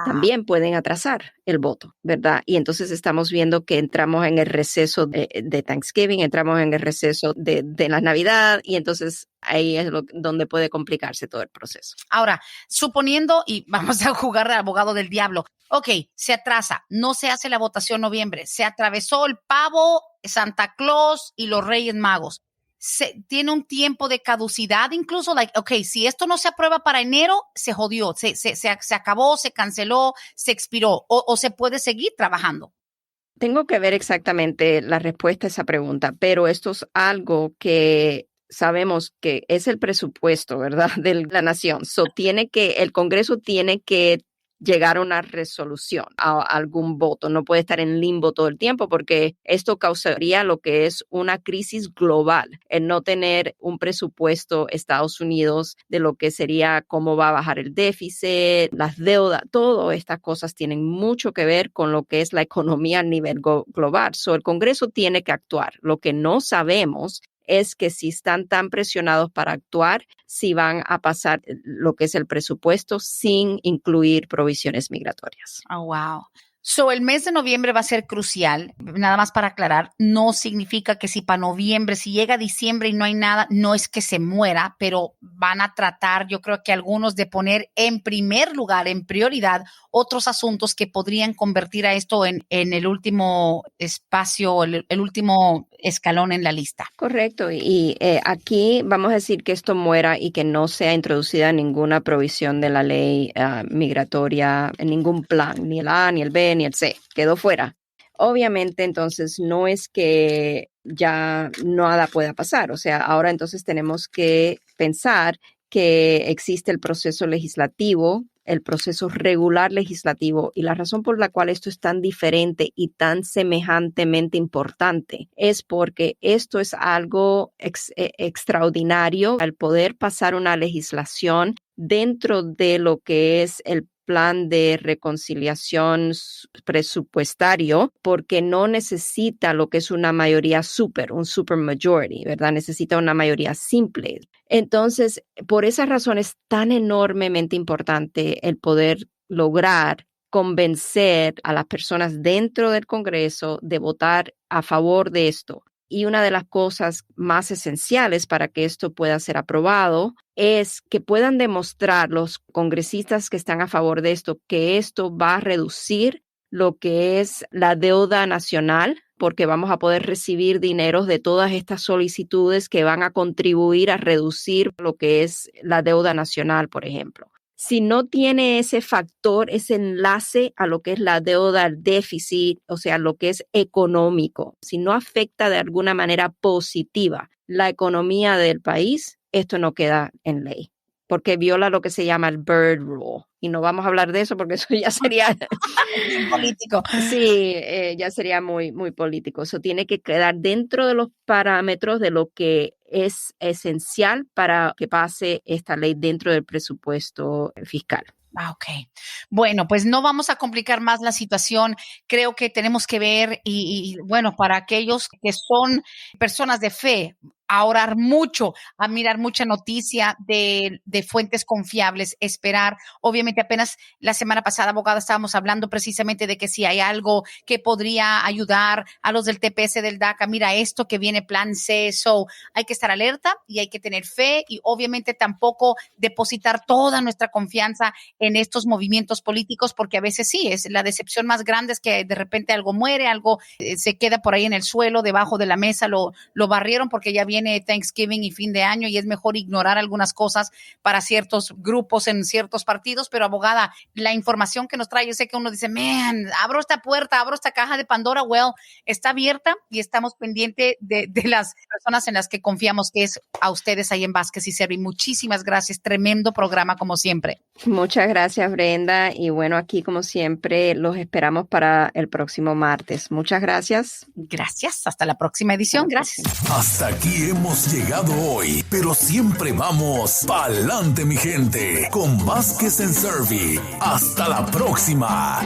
también pueden atrasar el voto, ¿verdad? Y entonces estamos viendo que entramos en el receso de Thanksgiving, entramos en el receso de la Navidad y entonces ahí es donde puede complicarse todo el proceso. Ahora, suponiendo, y vamos a jugar de abogado del diablo, se atrasa, no se hace la votación en noviembre, se atravesó el pavo, Santa Claus y los Reyes Magos. Tiene un tiempo de caducidad, incluso, si esto no se aprueba para enero, se jodió, se acabó, se canceló, se expiró, o se puede seguir trabajando. Tengo que ver exactamente la respuesta a esa pregunta, pero esto es algo que sabemos que es el presupuesto, ¿verdad?, de la nación. El Congreso tiene que llegar a una resolución, a algún voto. No puede estar en limbo todo el tiempo porque esto causaría lo que es una crisis global, el no tener un presupuesto Estados Unidos de lo que sería cómo va a bajar el déficit, las deudas, todas estas cosas tienen mucho que ver con lo que es la economía a nivel global. El Congreso tiene que actuar. Lo que no sabemos es que si están tan presionados para actuar, si van a pasar lo que es el presupuesto sin incluir provisiones migratorias. Oh, wow. El mes de noviembre va a ser crucial. Nada más para aclarar, no significa que si para noviembre, si llega diciembre y no hay nada, no es que se muera, pero van a tratar, yo creo que algunos, de poner en primer lugar, en prioridad, otros asuntos que podrían convertir a esto en el último espacio, el último escalón en la lista. Correcto. Y aquí vamos a decir que esto muera y que no sea introducida ninguna provisión de la ley migratoria, en ningún plan, ni el A, ni el B, ni el C, quedó fuera. Obviamente, entonces, no es que ya nada pueda pasar. O sea, ahora entonces tenemos que pensar que existe el proceso legislativo, el proceso regular legislativo, y la razón por la cual esto es tan diferente y tan semejantemente importante es porque esto es algo extraordinario, al poder pasar una legislación dentro de lo que es el plan de reconciliación presupuestario, porque no necesita lo que es una mayoría un super majority, ¿verdad? Necesita una mayoría simple. Entonces, por esa razón es tan enormemente importante el poder lograr convencer a las personas dentro del Congreso de votar a favor de esto. Y una de las cosas más esenciales para que esto pueda ser aprobado es que puedan demostrar los congresistas que están a favor de esto que esto va a reducir lo que es la deuda nacional, porque vamos a poder recibir dineros de todas estas solicitudes que van a contribuir a reducir lo que es la deuda nacional, por ejemplo. Si no tiene ese factor, ese enlace a lo que es la deuda, el déficit, o sea, lo que es económico, si no afecta de alguna manera positiva la economía del país, esto no queda en ley. porque viola lo que se llama el Bird Rule. Y no vamos a hablar de eso porque eso ya sería político. Sí, ya sería muy, muy político. Eso tiene que quedar dentro de los parámetros de lo que es esencial para que pase esta ley dentro del presupuesto fiscal. Ok. Bueno, pues no vamos a complicar más la situación. Creo que tenemos que ver y bueno, para aquellos que son personas de fe, a orar mucho, a mirar mucha noticia de fuentes confiables, esperar. Obviamente apenas la semana pasada, abogada, estábamos hablando precisamente de que si hay algo que podría ayudar a los del TPS del DACA, mira esto que viene plan C, so hay que estar alerta y hay que tener fe y obviamente tampoco depositar toda nuestra confianza en estos movimientos políticos, porque a veces sí, es la decepción más grande es que de repente algo muere, algo se queda por ahí en el suelo, debajo de la mesa, lo barrieron porque ya viene Thanksgiving y fin de año y es mejor ignorar algunas cosas para ciertos grupos en ciertos partidos, pero abogada, la información que nos trae, yo sé que uno dice, man, abro esta puerta, abro esta caja de Pandora, well, está abierta y estamos pendientes de las personas en las que confiamos, que es a ustedes ahí en Vázquez y Servi. Muchísimas gracias, tremendo programa como siempre. Muchas gracias, Brenda, y bueno, aquí como siempre los esperamos para el próximo martes. Muchas gracias. Gracias, hasta la próxima edición. Gracias. Hasta aquí hemos llegado hoy, pero siempre vamos pa'lante, mi gente, con Vázquez en Servi. Hasta la próxima.